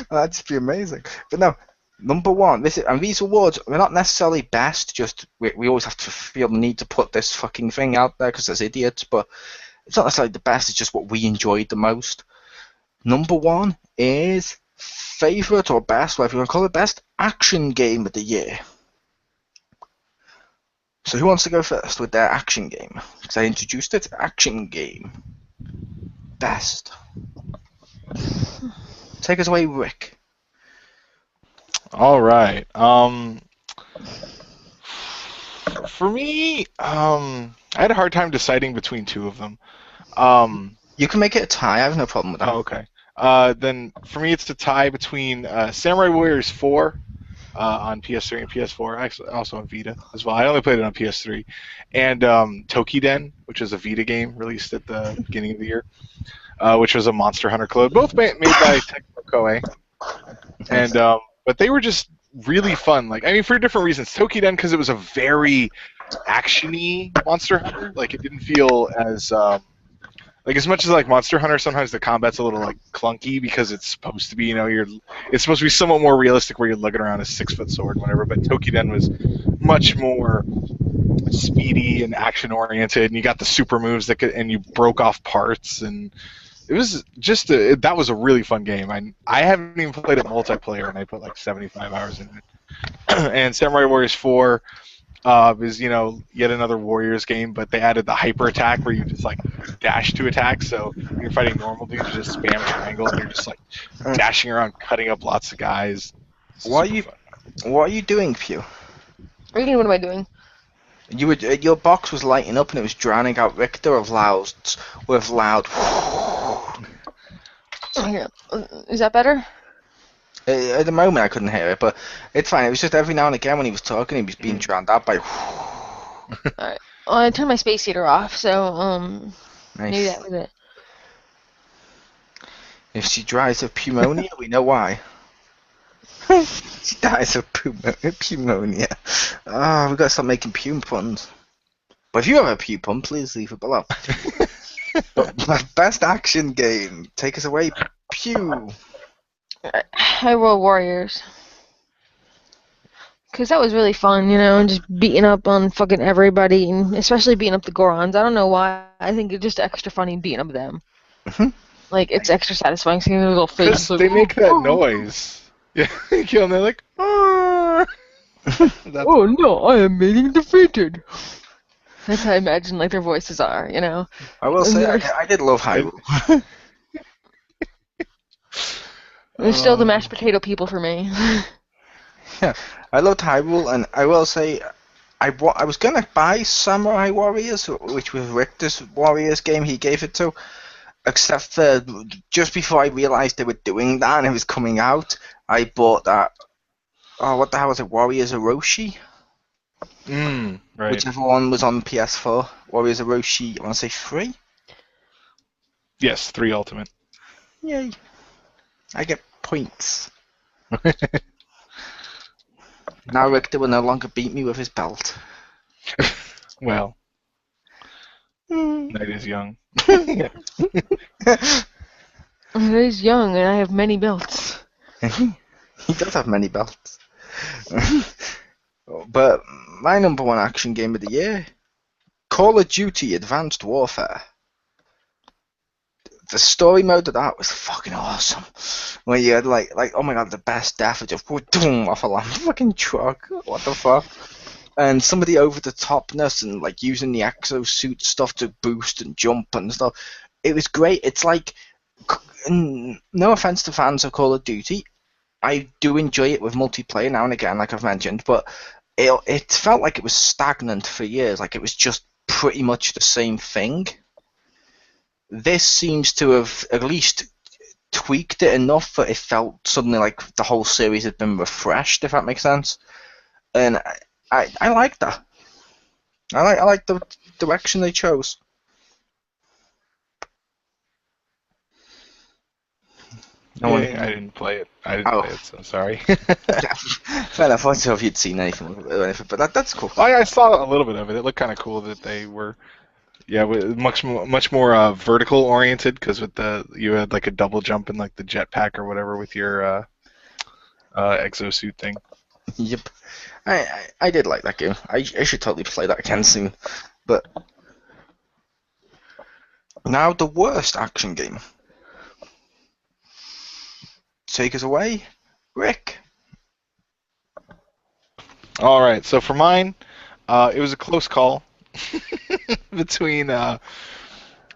That'd just be amazing. But no, number 1. These awards, they're not necessarily best, just we always have to feel the need to put this fucking thing out there because there's idiots, but it's not necessarily the best, it's just what we enjoyed the most. Number 1 is favourite or best, whatever you want to call it, best action game of the year. So who wants to go first with their action game? Because I introduced it, action game. Best. Take us away, Rick. All right. For me, I had a hard time deciding between 2 of them. You can make it a tie. I have no problem with that. Oh, okay. Then for me, it's the tie between Samurai Warriors 4 on PS3 and PS4, actually also on Vita as well. I only played it on PS3, and Tokiden, which is a Vita game released at the beginning of the year, which was a Monster Hunter clone, both made by Tecmo Koei, and but they were just really fun. Like, I mean, for different reasons. Tokiden because it was a very actiony Monster Hunter. Like, it didn't feel as like as much as like Monster Hunter, sometimes the combat's a little like clunky because it's supposed to be, it's supposed to be somewhat more realistic where you're looking around a 6-foot sword, whatever. But Tokiden was much more speedy and action oriented, and you got the super moves and you broke off parts, and it was just that was a really fun game. I haven't even played it multiplayer, and I put like 75 hours in it. And Samurai Warriors 4 is yet another Warriors game, but they added the hyper attack where you just like dash to attack. So when you're fighting normal dudes, you just spam triangle, and you're just like dashing around, cutting up lots of guys. What are you doing, Pew? What am I doing? Your box was lighting up and it was drowning out Richter with loud. Yeah. Is that better? At the moment, I couldn't hear it, but it's fine. It was just every now and again when he was talking, he was being drowned out by. Alright. Well, I turned my space heater off, so maybe Nice. that was it. If she dies of pneumonia, we know why. She dies of pneumonia. Ah, we gotta stop making pum puns. But if you have a pum pun, please leave it below. But my best action game, take us away, Pew. Hyrule Warriors. Because that was really fun, just beating up on fucking everybody, and especially beating up the Gorons. I don't know why. I think it's just extra funny beating up them. Like, it's extra satisfying seeing their little faces. Because they make that noise. Yeah, you kill them, they're like, oh no, I am being defeated. That's how I imagine, like, their voices are, I will say, I did love Hyrule. They're still the mashed potato people for me. Yeah, I loved Hyrule, and I will say, I was gonna buy Samurai Warriors, which was Richter's Warriors game he gave it to, except for just before I realised they were doing that and it was coming out, I bought that. Oh, what the hell was it? Warriors Orochi? Right. Whichever one was on PS4. Warriors Orochi, I want to say 3? Yes, 3 Ultimate. Yay. I get points. Now Richter will no longer beat me with his belt. Well, Night is young. He's young, and I have many belts. He does have many belts. But my number one action game of the year, Call of Duty Advanced Warfare. The story mode of that was fucking awesome. Where you had like oh my god, the best death of just off a fucking truck. What the fuck? And some of the over the topness and like using the exosuit stuff to boost and jump and stuff. It was great. It's like, no offense to fans of Call of Duty, I do enjoy it with multiplayer now and again, like I've mentioned, but it felt like it was stagnant for years. Like it was just pretty much the same thing. This seems to have at least tweaked it enough that it felt suddenly like the whole series had been refreshed, if that makes sense. And I like that. I like the direction they chose. I didn't play it. Play it, so sorry. Fair enough. I wasn't sure if you'd seen anything, but that's cool. I saw a little bit of it. It looked kind of cool that they were, much more vertical oriented, because you had like a double jump in like the jetpack or whatever with your exosuit thing. Yep. I did like that game. I should totally play that again soon. But now the worst action game. Take us away, Rick. All right. So for mine, it was a close call between. I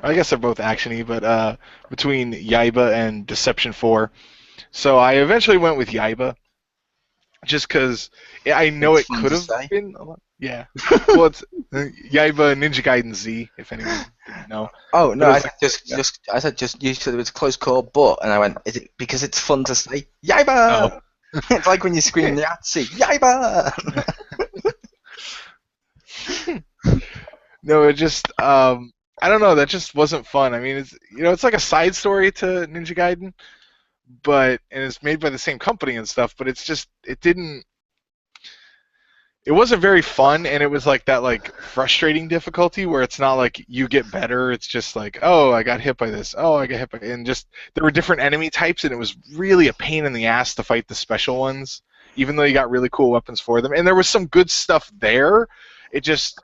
guess they're both actiony, but between Yaiba and Deception 4. So I eventually went with Yaiba, just because I know it could have been a lot. Yeah. Well, it's Yaiba Ninja Gaiden Z, if anyone didn't know. Oh no, I said you said it was a close call, but, and I went, is it because it's fun to say Yaiba? Oh. It's like when you scream Yahtzee, Yaiba. No, it just I don't know, that just wasn't fun. I mean, it's like a side story to Ninja Gaiden, and it's made by the same company and stuff, but it didn't. it wasn't very fun, and it was like that like frustrating difficulty where it's not like you get better. It's just like, oh, I got hit by this. Oh, I got hit by, and just there were different enemy types, and it was really a pain in the ass to fight the special ones, even though you got really cool weapons for them. And there was some good stuff there. It just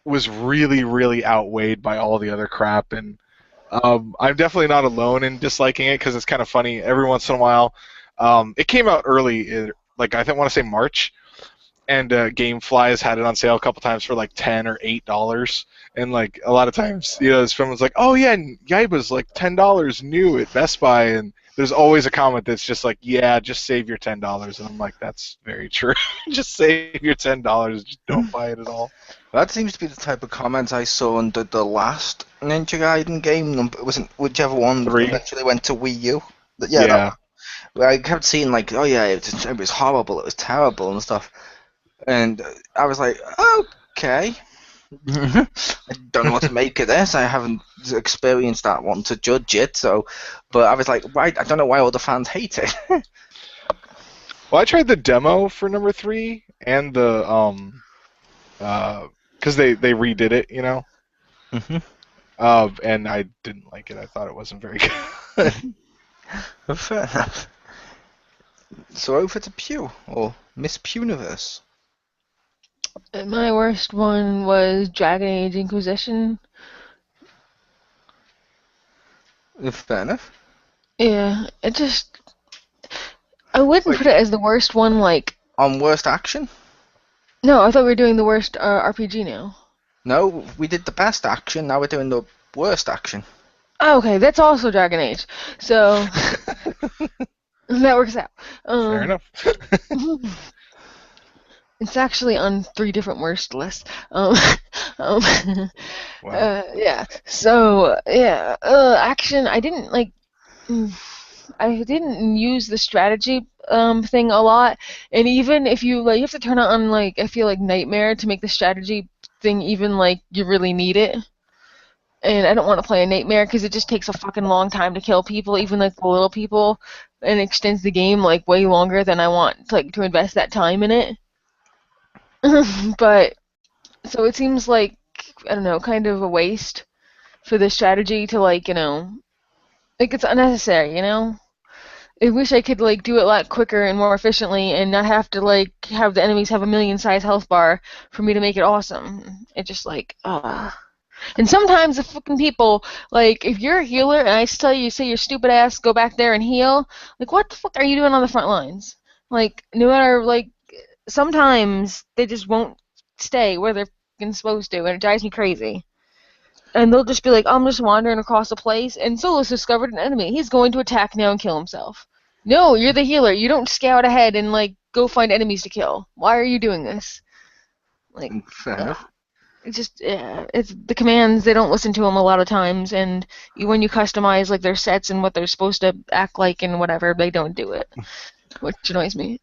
was really, really outweighed by all the other crap. And I'm definitely not alone in disliking it because it's kind of funny. Every once in a while, it came out early, like I want to say March. And GameFly has had it on sale a couple times for like $10 or $8, and like a lot of times, someone's like, "Oh yeah, Yaiba's like $10 new at Best Buy," and there's always a comment that's just like, "Yeah, just save your $10," and I'm like, "That's very true. Just save your $10. Just don't buy it at all." That seems to be the type of comments I saw under the last Ninja Gaiden game. It wasn't whichever one 3. eventually went to Wii U. Yeah, that Yeah. one. Where I kept seeing like, "Oh yeah, it was horrible. It was terrible and stuff." And I was like, okay. I don't know what to make of this. I haven't experienced that one to judge it. So, but I was like, why? I don't know why all the fans hate it. Well, I tried the demo for number 3 and the because they redid it, Mhm. and I didn't like it. I thought it wasn't very good. Fair enough. So over to Pew or Miss Pewniverse. My worst one was Dragon Age Inquisition. Fair enough. Yeah, I wouldn't Wait. put it as the worst one, like, On worst action? no, I thought we were doing the worst RPG now. No, we did the best action. Now we're doing the worst action. Oh, okay, that's also Dragon Age. So, that works out. Fair enough. It's actually on 3 different worst lists. Um, Wow. yeah. So yeah, action. I didn't like. I didn't use the strategy thing a lot, and even if you like, you have to turn it on like I feel like Nightmare to make the strategy thing even like you really need it. And I don't want to play a Nightmare because it just takes a fucking long time to kill people, even like the little people, and extends the game like way longer than I want like to invest that time in it. But so it seems like I don't know, kind of a waste for the strategy to like like it's unnecessary. I wish I could like do it a lot quicker and more efficiently and not have to like have the enemies have a million size health bar for me to make it awesome. It just like And sometimes the fucking people, like, if you're a healer and I tell you, say your stupid ass, go back there and heal, like, what the fuck are you doing on the front lines? Like, no matter, like, sometimes they just won't stay where they're fucking supposed to, and it drives me crazy. And they'll just be like, I'm just wandering across a place, and Solus discovered an enemy. He's going to attack now and kill himself. No, you're the healer. You don't scout ahead and, like, go find enemies to kill. Why are you doing this? Like, Fair ugh. enough. It's just it's the commands, they don't listen to them a lot of times, and when you customize like their sets and what they're supposed to act like and whatever, they don't do it, which annoys me.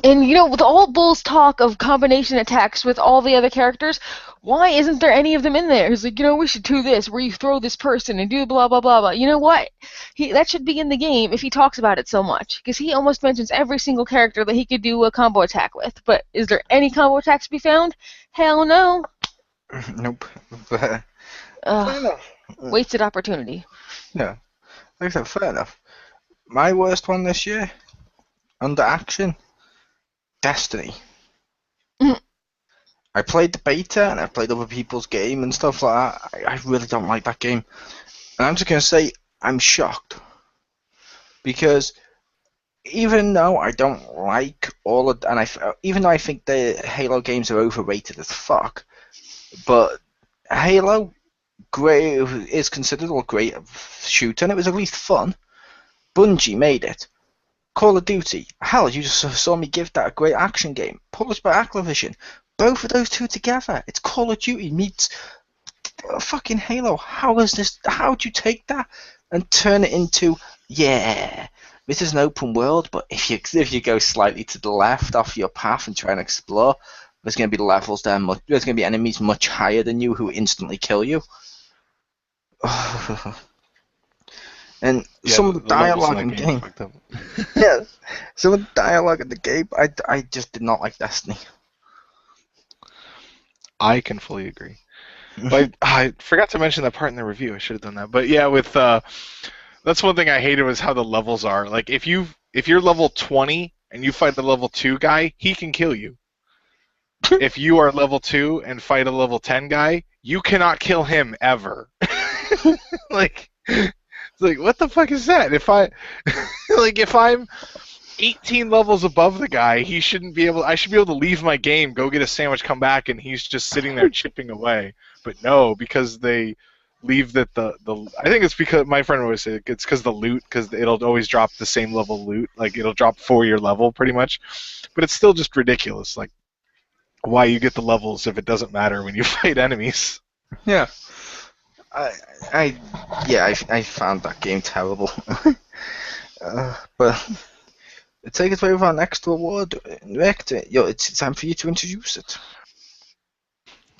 And with all Bull's talk of combination attacks with all the other characters, why isn't there any of them in there? He's like, we should do this where you throw this person and do blah blah blah blah. You know what? That should be in the game if he talks about it so much, because he almost mentions every single character that he could do a combo attack with. But is there any combo attacks to be found? Hell no. Nope. Fair enough. Wasted opportunity. Yeah. Like I said, fair enough. My worst one this year, under action, Destiny. I played the beta and I played other people's game and stuff like that. I really don't like that game. And I'm just going to say I'm shocked. Because even though I don't like all of, and even though I think the Halo games are overrated as fuck, but Halo is considered a great shooter and it was at least fun. Bungie made it. Call of Duty. Hell, you just saw me give that a great action game. Published by Activision. Both of those two together. It's Call of Duty meets fucking Halo. How do you take that and turn it into, this is an open world, but if you go slightly to the left off your path and try and explore, there's going to be levels there. There's going to be enemies much higher than you who instantly kill you. And Yeah, some of the the levels in dialogue that in the game are game, fucked up. yeah, some of the dialogue in the game, I just did not like Destiny. I can fully agree. But I forgot to mention that part in the review. I should have done that. But yeah, with that's one thing I hated was how the levels are. Like if you're level 20 and you fight the level 2 guy, he can kill you. If you are level 2 and fight a level 10 guy, you cannot kill him ever. Like it's like what the fuck is that? If I like if I'm 18 levels above the guy, he shouldn't be able I should be able to leave my game, go get a sandwich, come back, and he's just sitting there chipping away. But no, because they leave that the I think it's because my friend always said it's because the loot, because it'll always drop the same level loot, like it'll drop for your level pretty much. But it's still just ridiculous, like why you get the levels if it doesn't matter when you fight enemies. Yeah, I, I found that game terrible. But take it away with our next award, Rick. It's time for you to introduce it.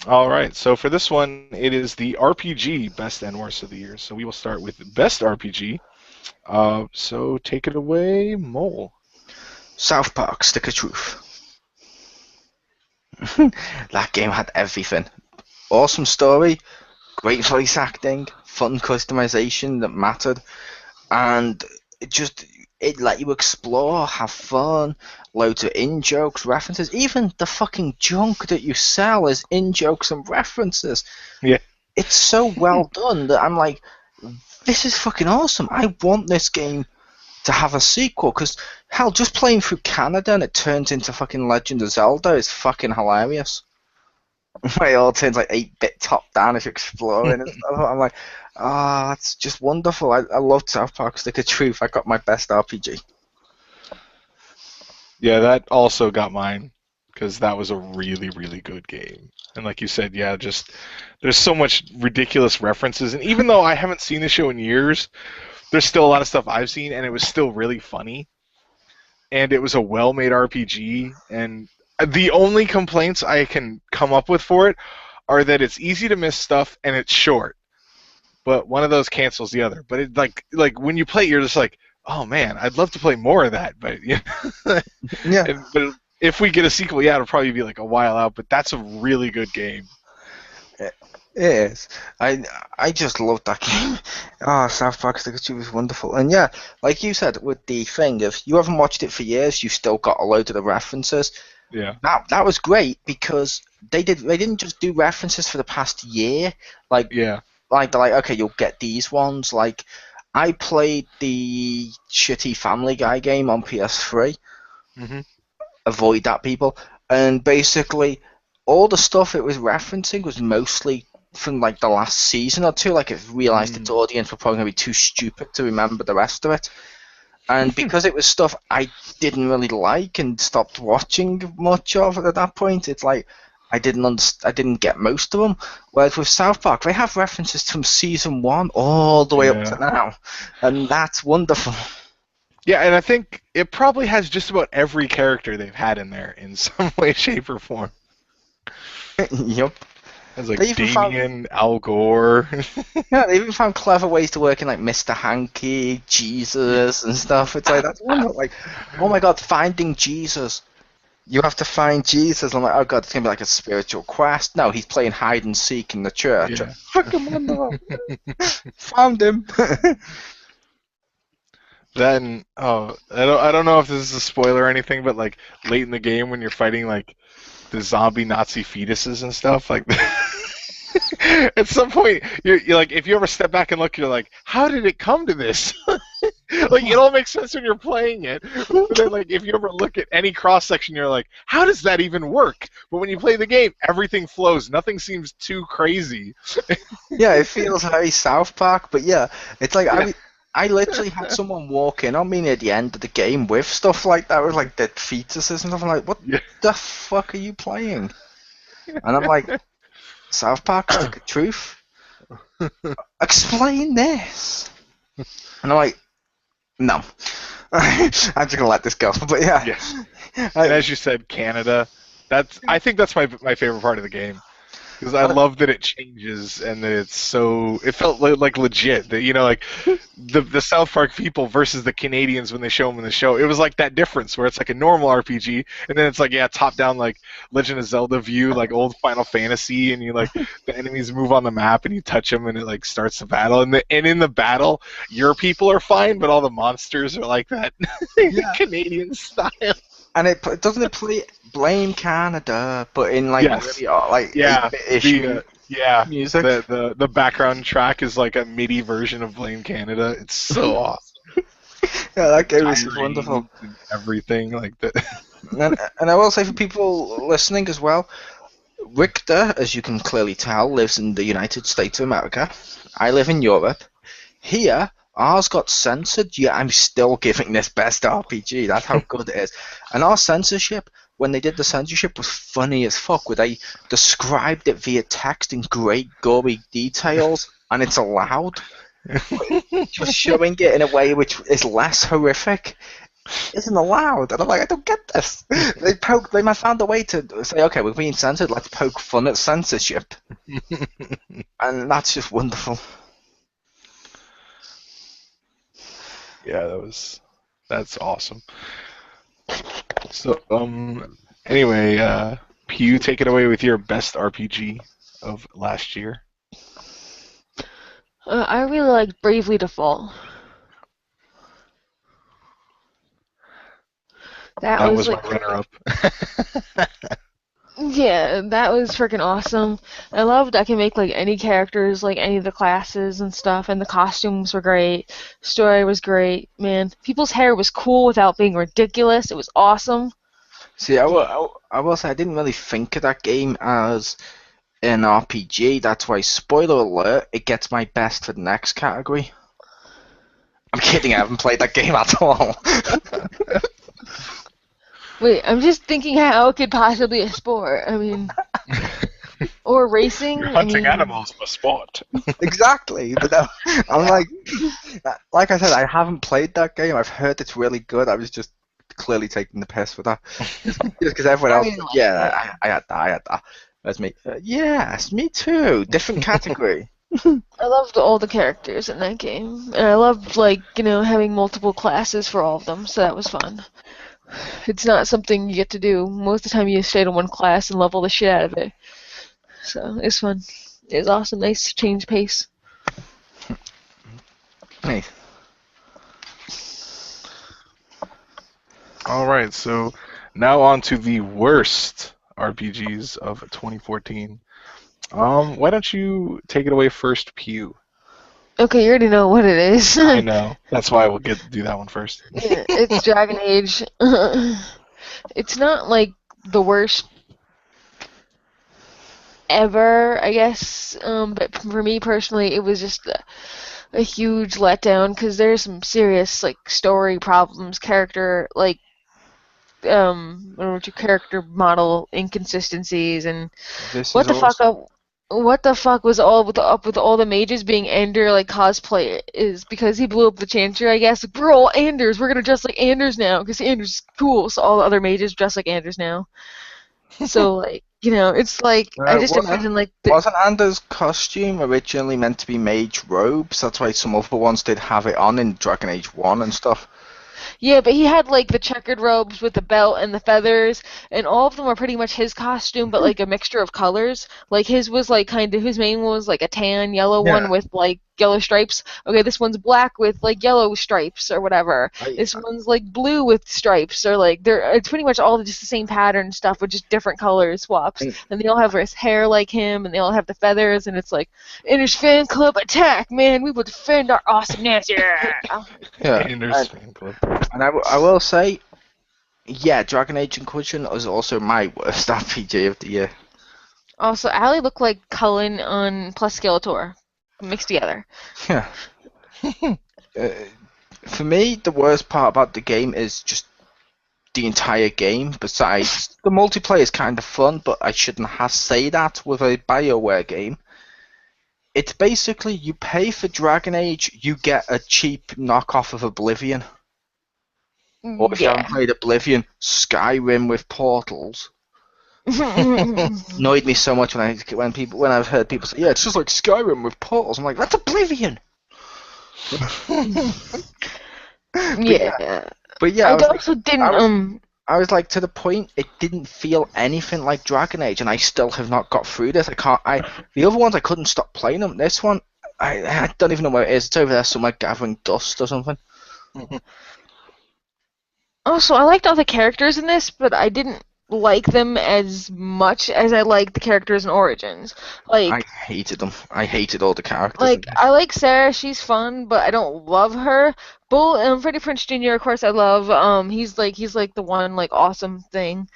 All right, so for this one, it is the RPG Best and Worst of the Year. So we will start with Best RPG. So take it away, Mole. South Park: Stick of Truth. That game had everything. Awesome story, great voice acting, fun customization that mattered, and it let you explore, have fun, loads of in jokes, references. Even the fucking junk that you sell is in jokes and references. Yeah. It's so well done that I'm like, this is fucking awesome. I want this game to have a sequel, because hell, just playing through Canada and it turns into fucking Legend of Zelda is fucking hilarious. Where it all turns like 8-bit top down if you're exploring and stuff. I'm like, that's just wonderful. I loved South Park: Stick of Truth. I got my best RPG. Yeah, that also got mine because that was a really, really good game. And like you said, yeah, just there's so much ridiculous references. And even though I haven't seen the show in years, there's still a lot of stuff I've seen, and it was still really funny. And it was a well-made RPG. And the only complaints I can come up with for it are that it's easy to miss stuff and it's short. But one of those cancels the other. But it like when you play it, you're just like, oh man, I'd love to play more of that. But Yeah, but if we get a sequel, yeah, it'll probably be like a while out. But that's a really good game. it is. I just loved that game. South Park: Stick of Truth was wonderful. And yeah, like you said, with the thing, if you haven't watched it for years, you've still got a load of the references. Yeah. That was great because they didn't just do references for the past year. Yeah. Like they're like, okay, you'll get these ones. Like I played the shitty Family Guy game on PS3. Hmm. Avoid that, people. And basically, all the stuff it was referencing was mostly from like the last season or two. Like it realized its audience were probably gonna be too stupid to remember the rest of it. And because it was stuff I didn't really like and stopped watching much of it at that point, it's like I didn't get most of them. Whereas with South Park, they have references from season 1 all the way up to now, and that's wonderful. Yeah, and I think it probably has just about every character they've had in there in some way, shape, or form. Yup. It's like They even found Damien, Al Gore. Yeah, they even found clever ways to work in like Mr. Hanky, Jesus, and stuff. It's like that's wonderful. Like, oh my God, finding Jesus. You have to find Jesus. I'm like, oh God, it's gonna be like a spiritual quest. No, he's playing hide and seek in the church. Yeah. Fucking wonderful. Found him. Then I don't know if this is a spoiler or anything, but like late in the game when you're fighting like the zombie Nazi fetuses and stuff, like at some point you're like, if you ever step back and look, you're like, how did it come to this? Like it all makes sense when you're playing it, but then like if you ever look at any cross section, you're like, how does that even work? But when you play the game, everything flows. Nothing seems too crazy. Yeah, it feels very South Park, but yeah, it's like I literally had someone walk in on me near the end of the game with stuff like that, with like dead fetuses and stuff. I'm like, what the fuck are you playing? And I'm like, South Park: Stick of Truth? Explain this. And I'm like, no. I'm just gonna let this go. But yeah. Yes. And as you said, Canada. I think that's my favorite part of the game. because I love that it changes and that it's so. It felt like legit. That like the South Park people versus the Canadians when they show them in the show. It was like that difference where it's like a normal RPG, and then it's like top down like Legend of Zelda view, like old Final Fantasy, and you like the enemies move on the map and you touch them and it like starts the battle, and in the battle your people are fine, but all the monsters are like that Canadian style. And doesn't it blame Canada, but in like Yes. really like Yeah, 8-bit-ish music. the background track is like a MIDI version of Blame Canada. It's so awesome. Yeah, that game is wonderful. And everything like that. And I will say for people listening as well, Richter, as you can clearly tell, lives in the United States of America. I live in Europe. Here, ours got censored, yet I'm still giving this best RPG. That's how good it is. And our censorship, when they did the censorship, was funny as fuck, where they described it via text in great gory details, and it's allowed. Just showing it in a way which is less horrific isn't allowed. And I'm like, I don't get this. They found a way to say, okay, we're being censored, let's poke fun at censorship. And that's just wonderful. Yeah, that's awesome. So anyway, Pew, take it away with your best RPG of last year. I really like Bravely Default. That was my runner-up. Yeah, that was freaking awesome. I loved I can make like any characters, like any of the classes and stuff, and the costumes were great. Story was great, man. People's hair was cool without being ridiculous. It was awesome. See, I will say I didn't really think of that game as an RPG. That's why, spoiler alert, it gets my best for the next category. I'm kidding, I haven't played that game at all. Wait, I'm just thinking how it could possibly be a sport. I mean, or racing. You're hunting animals for sport. Exactly, but no, I'm like I said, I haven't played that game. I've heard it's really good. I was just clearly taking the piss with that, just because everyone else. Yeah, I had that. That's me. Yes, me too. Different category. I loved all the characters in that game, and I loved having multiple classes for all of them. So that was fun. It's not something you get to do. Most of the time you stay in one class and level the shit out of it. So it's fun. It's awesome. Nice change pace. Nice. Alright, so now on to the worst RPGs of 2014. Why don't you take it away first, Pew? Okay, you already know what it is. I know. That's why we'll do that one first. Yeah, it's Dragon Age. It's not like the worst ever, I guess. But for me personally, it was just a huge letdown because there's some serious story problems, character character model inconsistencies, and what the fuck was up with all the mages being Ender cosplay is because he blew up the Chancer, I guess. Like, we're all Anders. We're gonna dress like Anders now because Anders is cool. So all the other mages dress like Anders now. So it's like I just imagine wasn't Anders' costume originally meant to be mage robes? That's why some other ones did have it on in Dragon Age 1 and stuff. Yeah, but he had the checkered robes with the belt and the feathers, and all of them were pretty much his costume, but a mixture of colors. His was his main one was a tan yellow one with yellow stripes. Okay, this one's black with yellow stripes or whatever. This one's blue with stripes or it's pretty much all just the same pattern stuff with just different color swaps. And they all have his hair like him, and they all have the feathers, and it's Anders fan club attack, man! We will defend our awesomeness. Yeah. Anders fan club. And I will say, yeah, Dragon Age Inquisition is also my worst RPG of the year. Also, Allie looked like Cullen on plus Skeletor mixed together. Yeah. For me, the worst part about the game is just the entire game. Besides, the multiplayer is kind of fun, but I shouldn't have say that with a BioWare game. It's basically you pay for Dragon Age, you get a cheap knockoff of Oblivion. Or if you haven't played Oblivion, Skyrim with portals. Annoyed me so much when I've heard people say, yeah, it's just like Skyrim with portals. I'm like, that's Oblivion. Yeah. But yeah, I I was like, also I didn't was I was like, to the point it didn't feel anything like Dragon Age, and I still have not got through this. The other ones I couldn't stop playing them. This one, I don't even know where it is. It's over there somewhere gathering dust or something. Also, I liked all the characters in this, but I didn't like them as much as I liked the characters in Origins. I hated them. I hated all the characters. I like Sarah, she's fun, but I don't love her. Bull Freddie Prinze Jr. of course I love. He's like the one like awesome thing.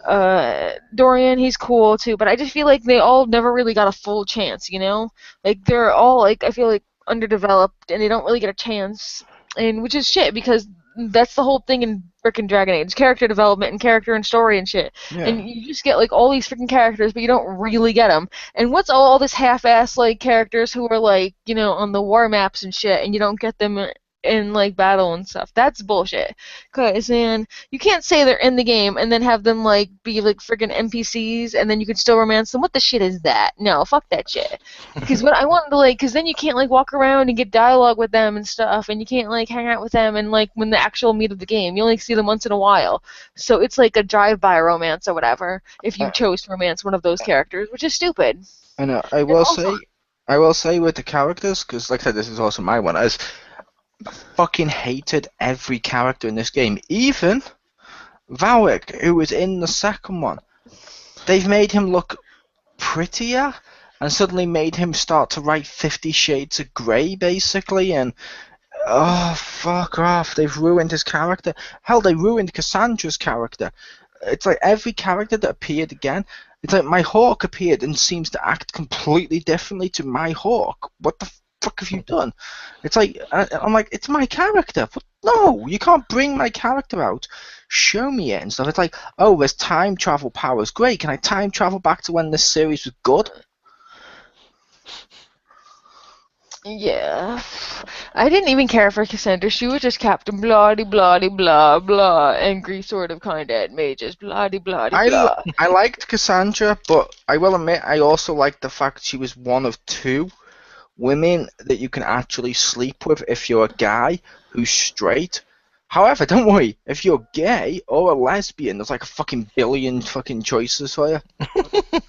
Dorian, he's cool too, but I just feel like they all never really got a full chance, you know? Like they're all like I feel like underdeveloped and they don't really get a chance. And which is shit because that's the whole thing in frickin' Dragon Age. Character development and character and story and shit. Yeah. And you just get like all these freaking characters, but you don't really get them. And what's all this half-ass like characters who are like, you know, on the war maps and shit, and you don't get them in like battle and stuff? That's bullshit. Cause man, you can't say they're in the game and then have them like be like freaking NPCs, and then you can still romance them. What the shit is that? No, fuck that shit. Because what I wanted to like, because then you can't like walk around and get dialogue with them and stuff, and you can't like hang out with them and like when the actual meat of the game, you only see them once in a while. So it's like a drive-by romance or whatever if you chose to romance one of those characters, which is stupid. I know. I will say with the characters, because like I said, this is also my one. I fucking hated every character in this game, even Varric, who was in the second one. They've made him look prettier, and suddenly made him start to write 50 Shades of Grey, basically, and oh, fuck off. They've ruined his character. Hell, they ruined Cassandra's character. It's like every character that appeared again, it's like my Hawk appeared and seems to act completely differently to my Hawk. What the fuck have you done? It's like, I'm like, it's my character. But no, you can't bring my character out. Show me it and stuff. It's like, oh, there's time travel powers. Great, can I time travel back to when this series was good? Yeah. I didn't even care for Cassandra. She was just Captain Bloody Bloody Blah Blah, angry sort of kind of at me, just bloody bloody blah. I liked Cassandra, but I will admit I also liked the fact she was one of two women that you can actually sleep with if you're a guy who's straight. However, don't worry, if you're gay or a lesbian, there's like a fucking billion fucking choices for you.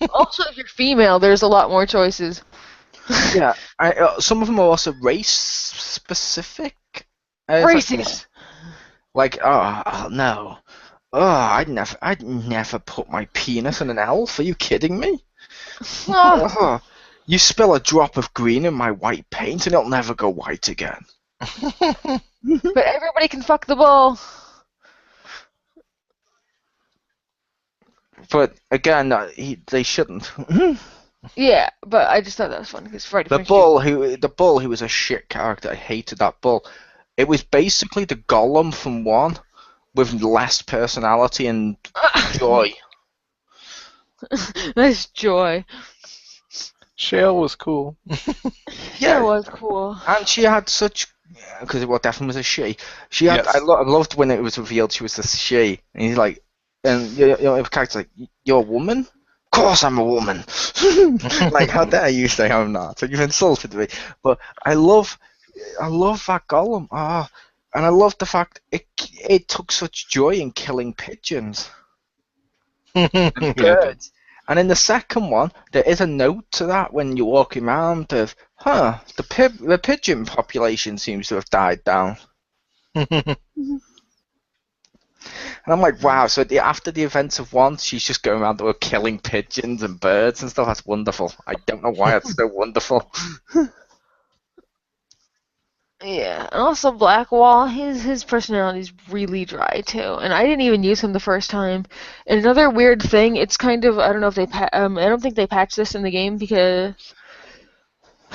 Also, if you're female, there's a lot more choices. Yeah, some of them are also race specific. Racist. Like, oh no, I'd never put my penis in an elf. Are you kidding me? Oh, Oh, you spill a drop of green in my white paint and it'll never go white again. but everybody can fuck the bull. But again, they shouldn't. Yeah, but I just thought that was fun because Freddie The Prinze bull who was a shit character. I hated that bull. It was basically the Gollum from one, with less personality and joy. That's joy. Shale was cool. Yeah, it was cool. And she had such, because what Daphne was a she. She had. Yes. I loved when it was revealed she was a she, and he's like, and the character's like, "You're a woman." Of course I'm a woman. Like, how dare you say I'm not? So you've insulted me. But I love that Gollum. And I love the fact it took such joy in killing pigeons and birds. And in the second one, there is a note to that when you're walking around of, the pigeon population seems to have died down. And I'm like, wow, so after the events of one, she's just going around the world killing pigeons and birds and stuff. That's wonderful. I don't know why it's so wonderful. Yeah, and also Blackwall, his personality's really dry too, and I didn't even use him the first time. And another weird thing, it's kind of I don't know if I don't think they patched this in the game because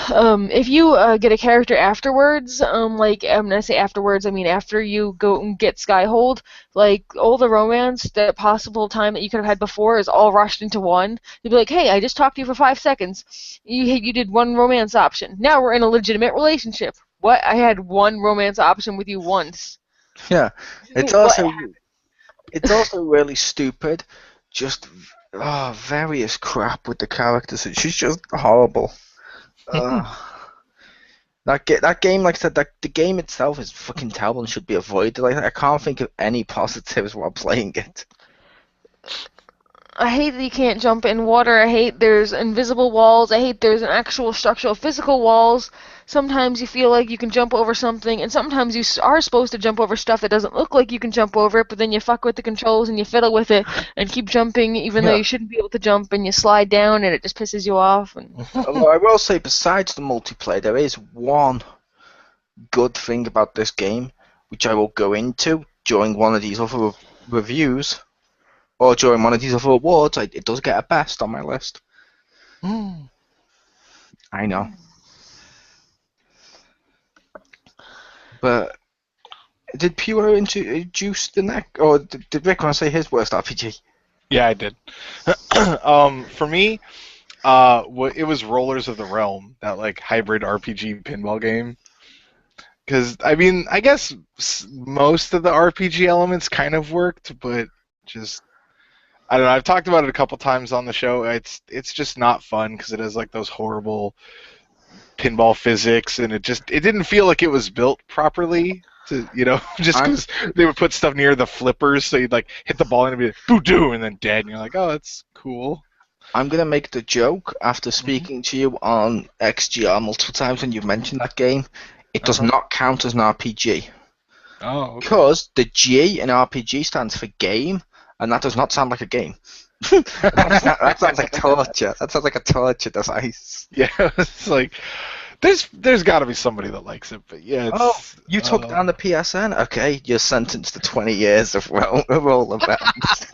if you get a character afterwards, like when I say afterwards, I mean after you go and get Skyhold, like all the romance, that possible time that you could have had before is all rushed into one. You'd be like, hey, I just talked to you for 5 seconds. You did one romance option. Now we're in a legitimate relationship. What? I had one romance option with you once. Yeah, it's also really stupid. Just various crap with the characters. She's just horrible. That game, like I said, the game itself is fucking terrible and should be avoided. Like, I can't think of any positives while playing it. I hate that you can't jump in water. I hate there's invisible walls. I hate there's an actual structural physical walls. Sometimes you feel like you can jump over something, and sometimes you are supposed to jump over stuff that doesn't look like you can jump over it, but then you fuck with the controls and you fiddle with it and keep jumping even though Yeah. you shouldn't be able to jump, and you slide down and it just pisses you off. And Although I will say, besides the multiplayer, there is one good thing about this game, which I will go into during one of these other reviews, or during one of these other awards. It does get a best on my list. I know. But did Puro introduce the next, or did Rick want to say his worst RPG? Yeah, I did. For me, it was Rollers of the Realm, that like hybrid RPG pinball game. Because I mean, I guess most of the RPG elements kind of worked, but just I don't know. I've talked about it a couple times on the show. It's just not fun because it has like those horrible pinball physics, and it didn't feel like it was built properly. To just because they would put stuff near the flippers, so you'd like hit the ball and it'd be like, boo-doo, and then dead, and you're like, oh, that's cool. I'm gonna make the joke after speaking to you on XGR multiple times when you've mentioned that game. It does not count as an RPG. Oh, okay. Because the G in RPG stands for game, and that does not sound like a game. that sounds like torture. That sounds like a torture device. Yeah, it's like there's got to be somebody that likes it, but yeah. You took down the PSN. Okay, you're sentenced to 20 years of roll events.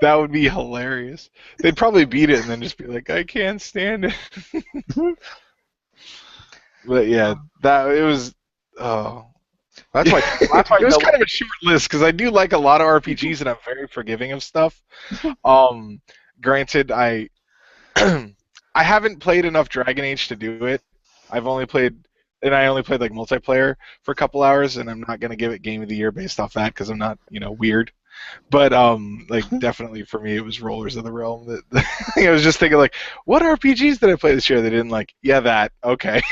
That would be hilarious. They'd probably beat it and then just be like, I can't stand it. But yeah, it was. Oh. That's why it was kind of a short list because I do like a lot of RPGs and I'm very forgiving of stuff. Granted, I haven't played enough Dragon Age to do it. I only played like multiplayer for a couple hours, and I'm not gonna give it Game of the Year based off that because I'm not weird. But like definitely for me it was Rollers of the Realm. I was just thinking like, what RPGs did I play this year? They didn't like. Yeah, that okay.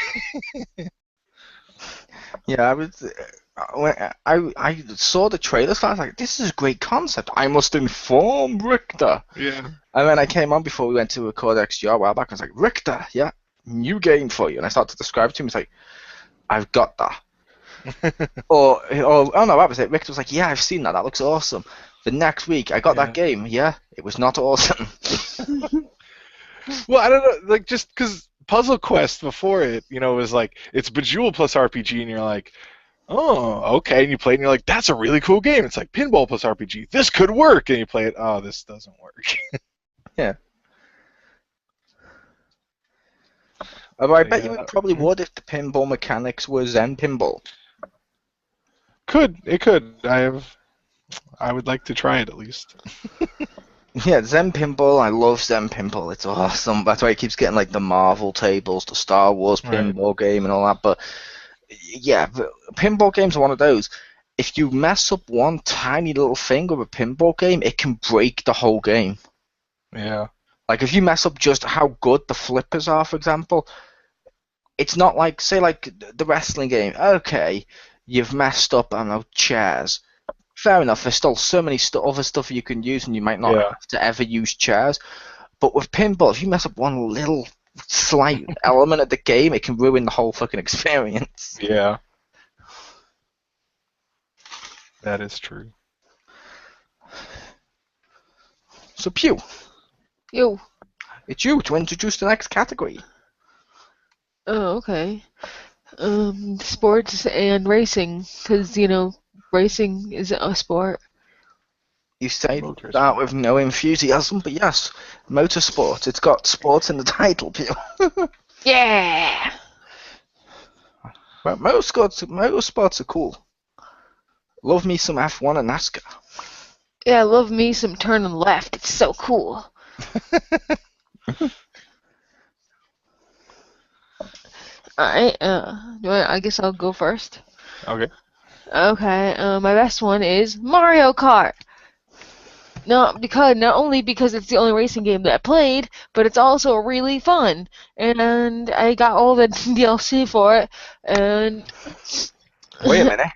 Yeah, I was. When I saw the trailers, I was like, "This is a great concept. I must inform Richter." Yeah. And then I came on before we went to record XGR a while back. I was like, "Richter, yeah, new game for you." And I started to describe it to him. He's like, "I've got that." or oh no, that was it. Richter was like, "Yeah, I've seen that. That looks awesome." The next week, I got that game. Yeah, it was not awesome. Well, I don't know, like just because Puzzle Quest before it, was like it's Bejeweled plus RPG, and you're like, oh, okay, and you play it, and you're like, that's a really cool game. It's like Pinball plus RPG. This could work, and you play it. Oh, this doesn't work. Yeah. Although I bet you it probably would if the pinball mechanics were Zen pinball. It could. I would like to try it at least. Yeah, Zen Pinball, I love Zen Pinball. It's awesome. That's why it keeps getting like the Marvel tables, the Star Wars pinball game and all that. But yeah, pinball games are one of those. If you mess up one tiny little thing with a pinball game, it can break the whole game. Yeah. Like if you mess up just how good the flippers are, for example, it's not like, say, like the wrestling game. Okay, you've messed up, I don't know, chairs. Fair enough, there's still so many other stuff you can use and you might not have to ever use chairs. But with pinball, if you mess up one little slight element of the game, it can ruin the whole fucking experience. Yeah. That is true. So, Pew. You. It's you to introduce the next category. Oh, okay. Sports and racing, because, racing is a sport. You say that with no enthusiasm, but yes, motorsport. It's got sports in the title, Pew. Yeah! Well, motorsports are cool. Love me some F1 and NASCAR. Yeah, love me some turning left. It's so cool. Alright, I guess I'll go first. Okay. Okay, my best one is Mario Kart. not only because it's the only racing game that I played, but it's also really fun. And I got all the DLC for it, and Wait a minute.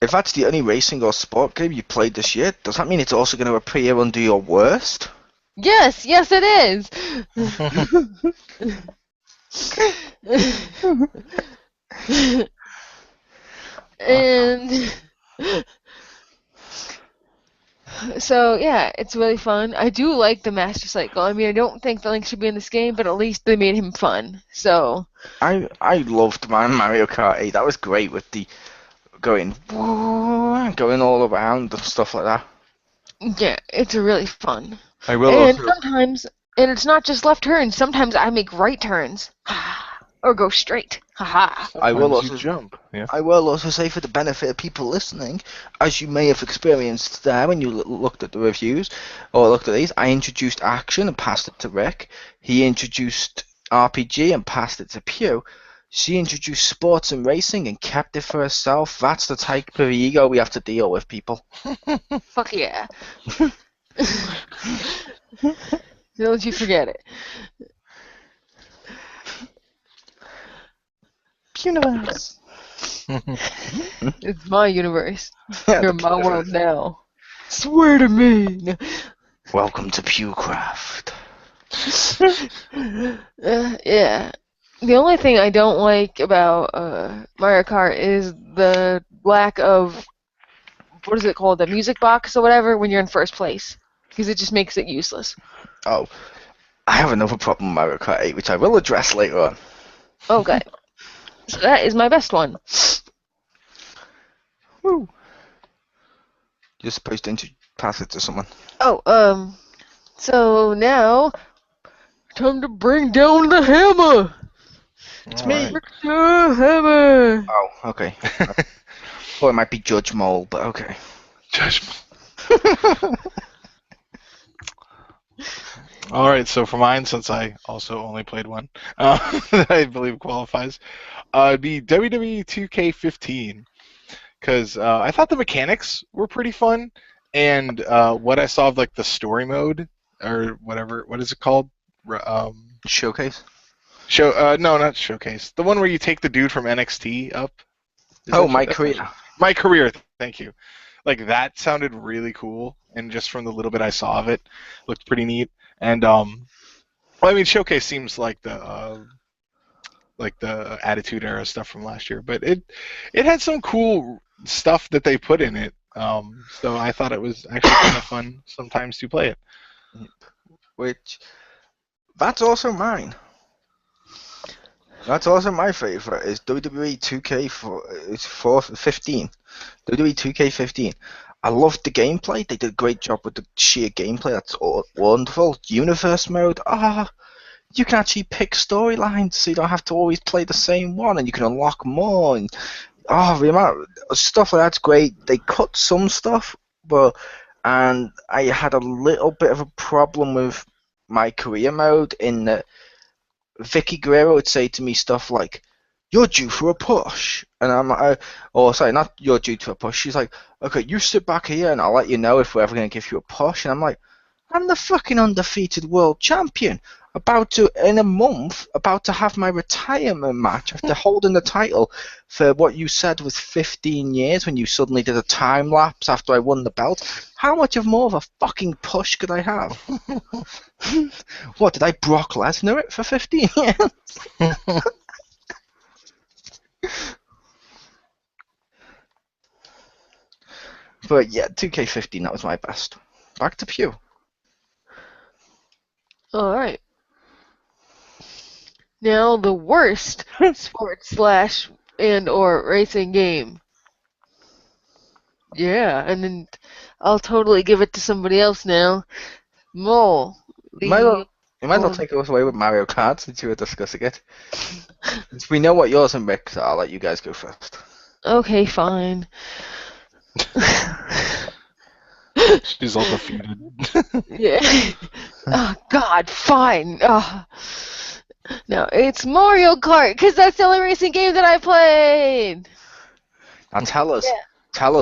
If that's the only racing or sport game you played this year, does that mean it's also going to appear under your worst? yes, it is. And so yeah, it's really fun. I do like the Master Cycle. I mean, I don't think the Link should be in this game, but at least they made him fun. So I loved my Mario Kart 8. That was great with the going all around and stuff like that. yeah, it's really fun. I will And also. sometimes, and it's not just left turns. Sometimes I make right turns, or go straight. Haha. I will Sometimes you also. jump. Yeah. I will also say, for the benefit of people listening, as you may have experienced there when you looked at the reviews or looked at these, I introduced action and passed it to Rick. He introduced RPG and passed it to Pew. She introduced sports and racing and kept it for herself. That's the type of ego we have to deal with, people. Fuck yeah. Don't you forget it. Universe. It's my universe. Yeah, You're the my Pewverse. world now. Swear to me. Welcome to Pewcraft. Yeah. The only thing I don't like about Mario Kart is the lack of, what is it called, the music box or whatever when you're in first place. Because it just makes it useless. Oh, I have another problem with Mario Kart 8, which I will address later on. Okay. So that is my best one. Woo. You're supposed to pass it to someone. Oh, so now, time to bring down the hammer! It's All me. right. The hammer! Oh, okay. Thought it might be Judge Mole, but okay. Judgment. All right, so for mine, since I also only played one, that I believe qualifies, it'd be WWE 2K15, because I thought the mechanics were pretty fun, and what I saw of like the story mode or whatever, what is it called? Showcase? No, not showcase. The one where you take the dude from NXT up. Oh, my career. My career. Thank you. Like that sounded really cool, and just from the little bit I saw of it, looked pretty neat. And well, I mean, Showcase seems like the Attitude Era stuff from last year, but it had some cool stuff that they put in it. So I thought it was actually kind of fun sometimes to play it. Which, that's also mine. That's also my favorite. Is WWE 2K15. WWE 2K15. I loved the gameplay. They did a great job with the sheer gameplay. That's wonderful. Universe mode. You can actually pick storylines, so you don't have to always play the same one, and you can unlock more. And the amount of stuff like that's great. They cut some stuff, and I had a little bit of a problem with my career mode in that Vicky Guerrero would say to me stuff like, "You're due for a push," and I'm like, "Oh, sorry, not you're due to a push." She's like, "Okay, you sit back here, and I'll let you know if we're ever going to give you a push." And I'm like, "I'm the fucking undefeated world champion, in a month, about to have my retirement match after holding the title for what you said was 15 years when you suddenly did a time lapse after I won the belt. How much of more of a fucking push could I have?" What, did I Brock Lesnar it for 15 years? But yeah, 2K15, that was my best. Back to Pew. Alright. Now the worst sports / and or racing game. Yeah, and then I'll totally give it to somebody else now. Mole. You might as well take us away with Mario Kart since you were discussing it. Since we know what yours and Rick's are, I'll let you guys go first. Okay, fine. She's all defeated. Yeah. Oh, God, fine. Oh. No, it's Mario Kart, because that's the only racing game that I played. Now tell us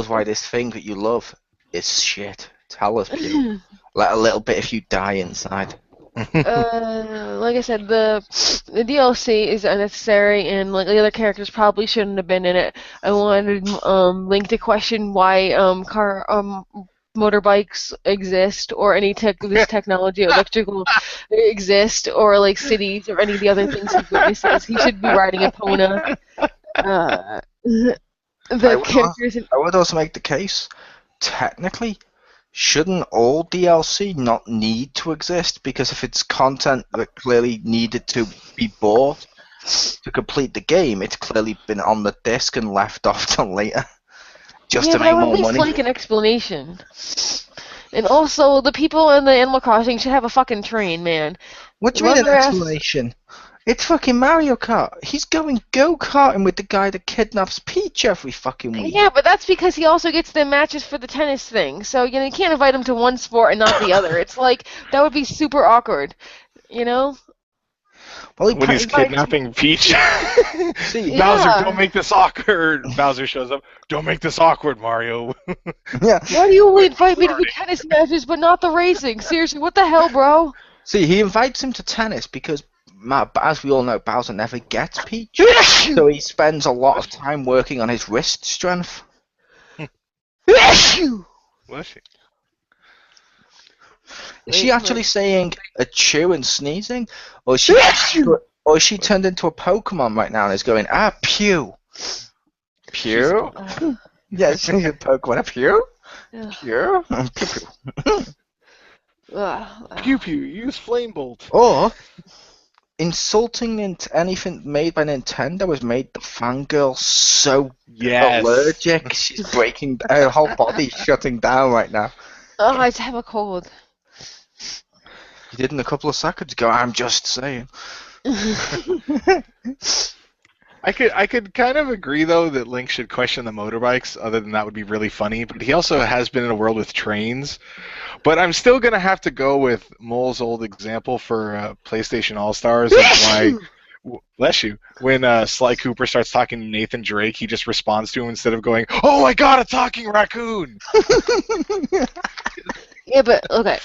why this thing that you love is shit. Tell us, Pew. Let a little bit if you die inside. Like I said, the DLC is unnecessary, and like the other characters probably shouldn't have been in it. I wanted Link to question why motorbikes exist, or any this technology, electrical exist, or like cities, or any of the other things he witnesses. He should be riding a Pona. Uh, the characters. I would also make the case, technically, shouldn't all DLC not need to exist? Because if it's content that clearly needed to be bought to complete the game, it's clearly been on the disc and left off till later. Just to but make I would more at least money. like an explanation. And also, the people in the Animal Crossing should have a fucking train, man. What do you mean an explanation? It's fucking Mario Kart. He's going go-karting with the guy that kidnaps Peach every fucking week. Yeah, but that's because he also gets the matches for the tennis thing. So, you can't invite him to one sport and not the other. It's like, that would be super awkward, Well, when he's kidnapping Peach. See, Bowser, don't make this awkward. Bowser shows up. Don't make this awkward, Mario. Yeah. Why do you only invite me to the tennis matches but not the racing? Seriously, what the hell, bro? See, he invites him to tennis because, as we all know, Bowser never gets Peach. So he spends a lot of time working on his wrist strength. Bless you. Is she actually saying a chew and sneezing? Or is she turned into a Pokemon right now and is going, Pew? Pew? Yeah, she's a Pokemon. Pew? Pew? Pew, pew. Pew pew, use Flame Bolt. Or, insulting anything made by Nintendo has made the fangirl so allergic. She's breaking, her whole body's shutting down right now. Oh, I just have a cold. You didn't a couple of seconds ago, I'm just saying. I could kind of agree, though, that Link should question the motorbikes, other than that would be really funny, but he also has been in a world with trains. But I'm still going to have to go with Mole's old example for PlayStation All-Stars, of why, bless you, when Sly Cooper starts talking to Nathan Drake, he just responds to him instead of going, "Oh my god, a talking raccoon!" Yeah, but, okay.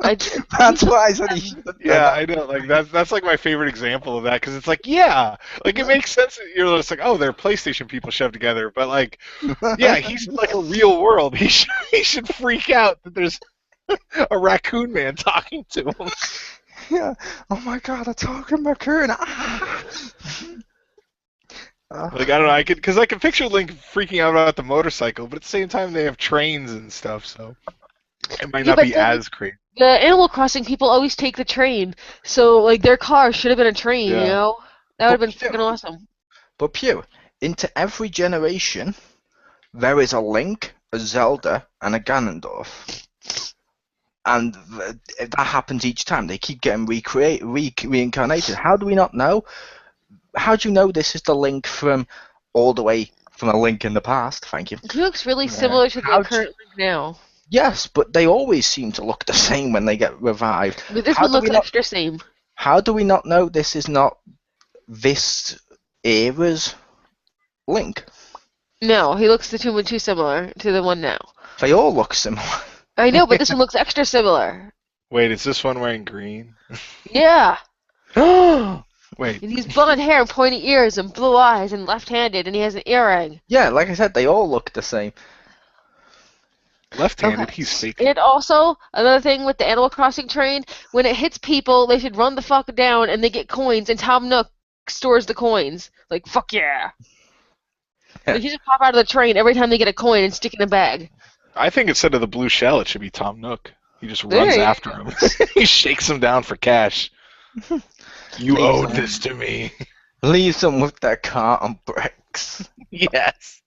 That's why I said he should have Yeah, I know. Like that's like my favorite example of that, because it's like, yeah, like it makes sense that you're just like, oh, they're PlayStation people shoved together, but like, yeah, he's like a real world. He should freak out that there's a raccoon man talking to him. Yeah. Oh my god, a talking raccoon. Like, I don't know, I can picture Link freaking out about the motorcycle, but at the same time they have trains and stuff, so it might not be as crazy. The Animal Crossing people always take the train, so like their car should have been a train, Yeah. you know? That would have been freaking awesome. But Pew, into every generation, there is a Link, a Zelda, and a Ganondorf. And that happens each time. They keep getting reincarnated. How do we not know? How do you know this is the Link from all the way from a Link in the past? Thank you. He looks really similar to the current Link now. Yes, but they always seem to look the same when they get revived. But this one looks extra same. How do we not know this is not this era's Link? No, he looks too similar to the one now. They all look similar. I know, but this one looks extra similar. Wait, is this one wearing green? Yeah. Wait. And he's blonde hair and pointy ears and blue eyes and left-handed, and he has an earring. Yeah, like I said, they all look the same. Left-handed, Okay. he's fake. And also, another thing with the Animal Crossing train, when it hits people, they should run the fuck down and they get coins, and Tom Nook stores the coins. Like, fuck yeah. Like, he should pop out of the train every time they get a coin and stick it in a bag. I think instead of the blue shell, it should be Tom Nook. He just runs after him. He shakes him down for cash. You owed this to me. Leaves them with their car on bricks. Yes.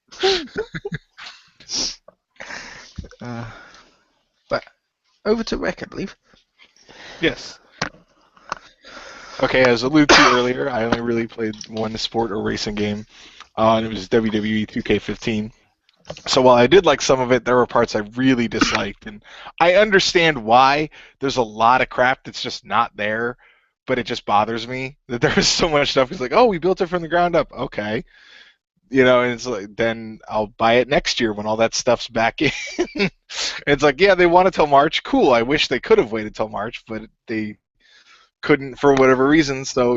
But over to Rick, I believe. Yes. Okay, as alluded to earlier, I only really played one sport or racing game, and it was WWE 2K15. So while I did like some of it, there were parts I really disliked, and I understand why. There's a lot of crap that's just not there, but it just bothers me that there was so much stuff. It's like, oh, we built it from the ground up. Okay. And it's like, then I'll buy it next year when all that stuff's back in. It's like, yeah, they want it till March. Cool. I wish they could have waited till March, but they couldn't for whatever reason. So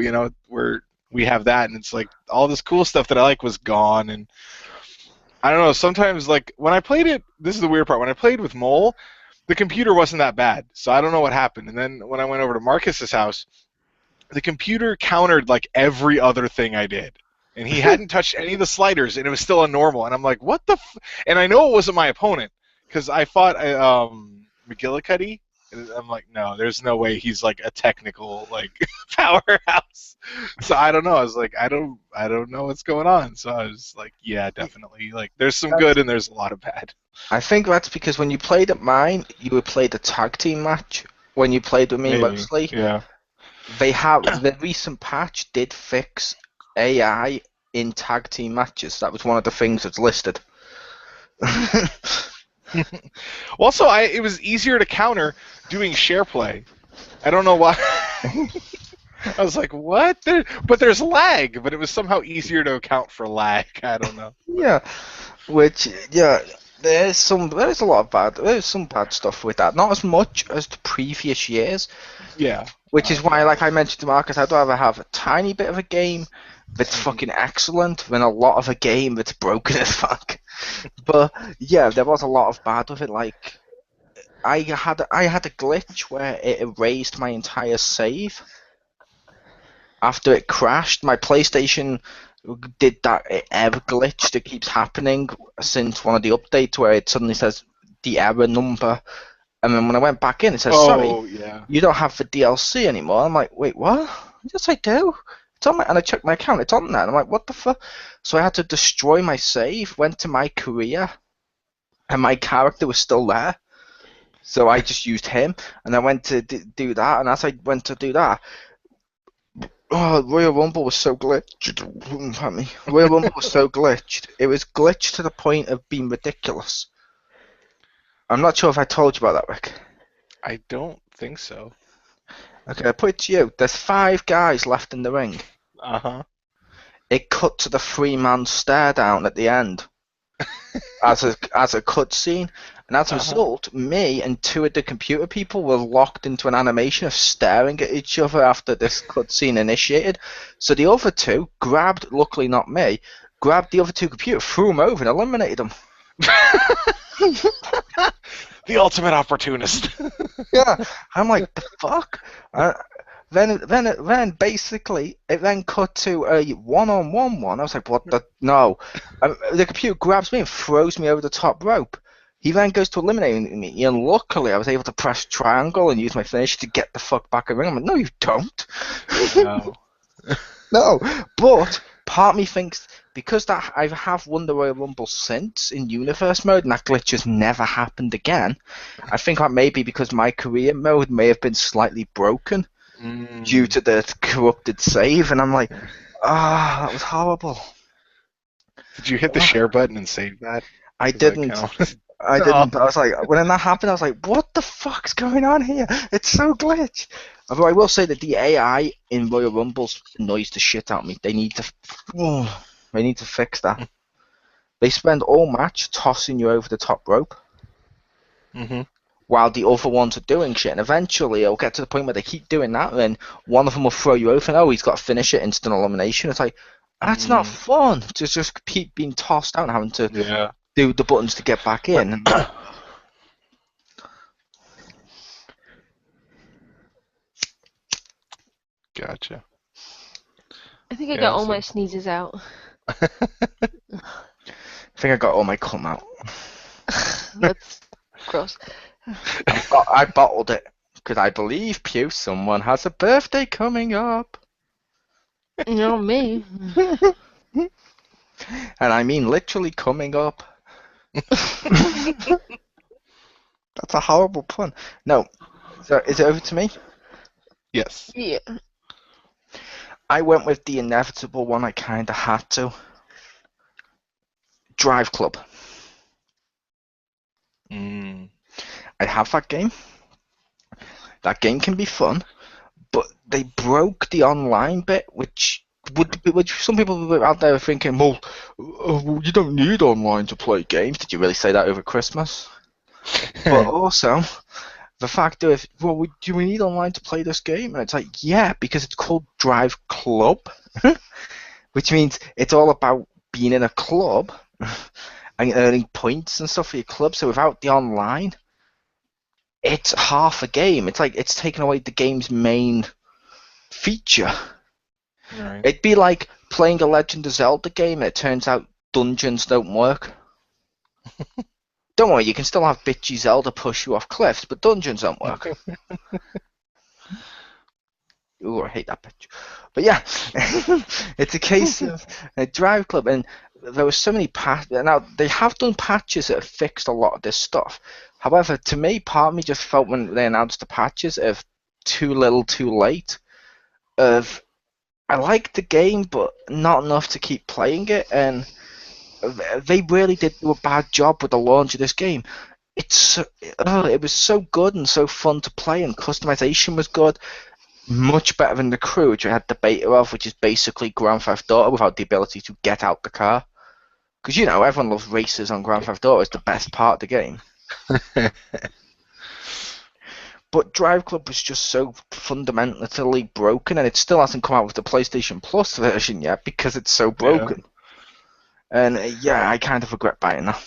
we have that, and it's like all this cool stuff that I like was gone. And I don't know. Sometimes, like when I played it, this is the weird part. When I played with Mole, the computer wasn't that bad, so I don't know what happened. And then when I went over to Marcus's house, the computer countered like every other thing I did. And he hadn't touched any of the sliders, and it was still a normal. And I'm like, what the? And I know it wasn't my opponent because I fought McGillicuddy. And I'm like, no, there's no way he's like a technical like powerhouse. So I don't know. I was like, I don't know what's going on. So I was like, yeah, definitely. Like, there's some good and there's a lot of bad. I think that's because when you played at mine, you would play the tag team match. When you played with me Maybe. mostly, Yeah. they have the recent patch did fix AI in tag team matches. That was one of the things that's listed. Also, it was easier to counter doing share play. I don't know why. I was like, what? But there's lag, but it was somehow easier to account for lag. I don't know. Yeah, there's some bad stuff with that. Not as much as the previous years. Yeah. Which is why, like I mentioned to Marcus, I'd rather have a tiny bit of a game that's fucking excellent than a lot of a game that's broken as fuck. But yeah, there was a lot of bad with it. Like I had a glitch where it erased my entire save after it crashed. My PlayStation did that error glitch that keeps happening since one of the updates where it suddenly says the error number. And then when I went back in, it says, sorry, you don't have the DLC anymore. I'm like, wait, what? Yes, I do. It's on and I checked my account, it's on there. And I'm like, what the fuck? So I had to destroy my save, went to my career, and my character was still there. So I just used him, and I went to do that, and as I went to do that, Royal Rumble was so glitched. Royal Rumble was so glitched. It was glitched to the point of being ridiculous. I'm not sure if I told you about that, Rick. I don't think so. Okay, I put it to you. There's 5 guys left in the ring. Uh-huh. It cut to the 3-man stare down at the end as a cutscene, and as a result, me and 2 of the computer people were locked into an animation of staring at each other after this cutscene initiated. So the other 2 grabbed, luckily not me, grabbed the other 2 computers, threw them over, and eliminated them. The ultimate opportunist. Yeah, I'm like, the fuck? Then basically it then cut to a one-on-one one. I was like, what the no? The computer grabs me and throws me over the top rope. He then goes to eliminate me, and luckily I was able to press triangle and use my finish to get the fuck back in the ring. I'm like, no, you don't. No. No, but part of me thinks because that I have won the Royal Rumble since in Universe mode, and that glitch has never happened again. I think that may be because my career mode may have been slightly broken due to the corrupted save, and I'm like, that was horrible. Did you hit the share button and save that? I didn't. I didn't. But I was like, when that happened, I was like, what the fuck's going on here? It's so glitched. Although I will say that the AI in Royal Rumbles annoys the shit out of me. They need to fix that. They spend all match tossing you over the top rope. While the other ones are doing shit, and eventually it'll get to the point where they keep doing that, and then one of them will throw you over, and he's got to finish it, instant elimination. It's like, that's not fun to just keep being tossed out and having to do the buttons to get back in. Gotcha. I think I got all my sneezes out. I think I got all my cum out. That's gross. I bottled it because I believe, Pew, someone has a birthday coming up. No, me. And I mean literally coming up. That's a horrible pun. No. So is it over to me? Yes. Yeah. I went with the inevitable one I kind of had to. Drive Club. I have that game. That game can be fun, but they broke the online bit, which would some people out there thinking, well, you don't need online to play games? Did you really say that over Christmas? But also, the fact of, well, do we need online to play this game? And it's like, yeah, because it's called Drive Club, which means it's all about being in a club and earning points and stuff for your club. So without the online, it's half a game. It's like it's taken away the game's main feature. Right. It'd be like playing a Legend of Zelda game and it turns out dungeons don't work. Don't worry, you can still have bitchy Zelda push you off cliffs, but dungeons don't work. Ooh, I hate that bitch. But yeah, it's a case of a Drive Club, and there were so many patches. Now, they have done patches that have fixed a lot of this stuff. However, to me, part of me just felt when they announced the patches of too little too late. Of I liked the game, but not enough to keep playing it, and they really did do a bad job with the launch of this game. It was so good and so fun to play, and customization was good. Much better than the Crew, which I had the beta of, which is basically Grand Theft Auto without the ability to get out the car. Because, you know, everyone loves races on Grand Theft Auto. It's the best part of the game. But Drive Club was just so fundamentally broken, and it still hasn't come out with the PlayStation Plus version yet because it's so broken. Yeah. And yeah, I kind of regret buying that.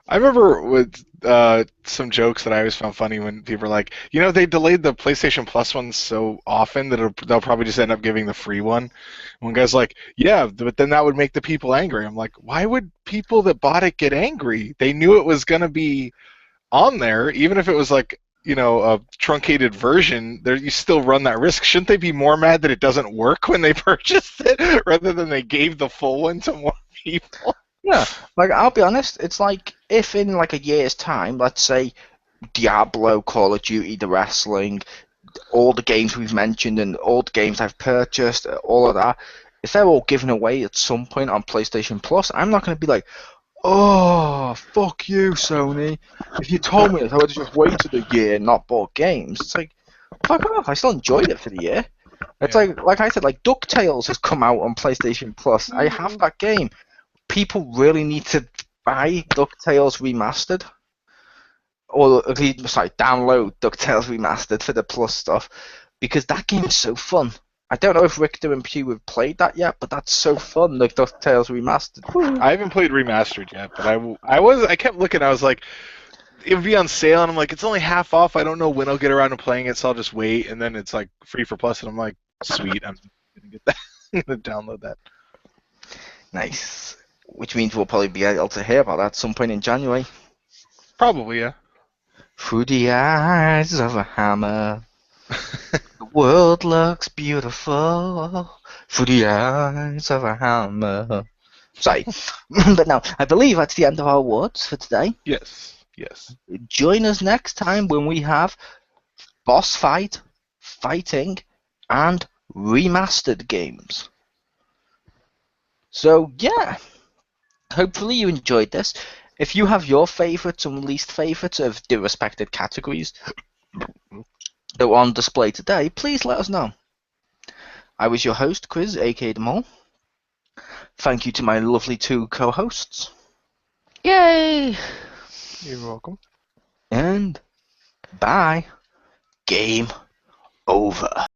I remember with some jokes that I always found funny when people were like, you know, they delayed the PlayStation Plus one so often that they'll probably just end up giving the free one. One guy's like, yeah, but then that would make the people angry. I'm like, why would people that bought it get angry? They knew it was going to be on there, even if it was like, you know, a truncated version. There, you still run that risk. Shouldn't they be more mad that it doesn't work when they purchased it rather than they gave the full one to more people? Yeah, like I'll be honest, it's like if in like a year's time, let's say Diablo, Call of Duty, the wrestling, all the games we've mentioned and all the games I've purchased, all of that, if they're all given away at some point on PlayStation Plus, I'm not going to be like, oh, fuck you, Sony. If you told me this, I would have just waited a year and not bought games. It's like, fuck off, I still enjoyed it for the year. It's like I said, like DuckTales has come out on PlayStation Plus. I have that game. People really need to buy DuckTales Remastered. Or at least, sorry, download DuckTales Remastered for the Plus stuff. Because that game is so fun. I don't know if Richter and Pew have played that yet, but that's so fun, the DuckTales Remastered. I haven't played Remastered yet, but I kept looking, I was like, it would be on sale, and I'm like, it's only half off, I don't know when I'll get around to playing it, so I'll just wait, and then it's like free for Plus, and I'm like, sweet, I'm gonna get that. I'm gonna download that. Nice. Which means we'll probably be able to hear about that at some point in January. Probably, yeah. Through the eyes of a hammer, the world looks beautiful. Through the eyes of a hammer. Sorry. But now, I believe that's the end of our awards for today. Yes. Join us next time when we have boss fight, fighting, and remastered games. So, yeah. Hopefully you enjoyed this. If you have your favourites and least favourites of the respected categories that were on display today, please let us know. I was your host, Quiz, aka The Mole. Thank you to my lovely two co-hosts. Yay! You're welcome. And bye. Game over.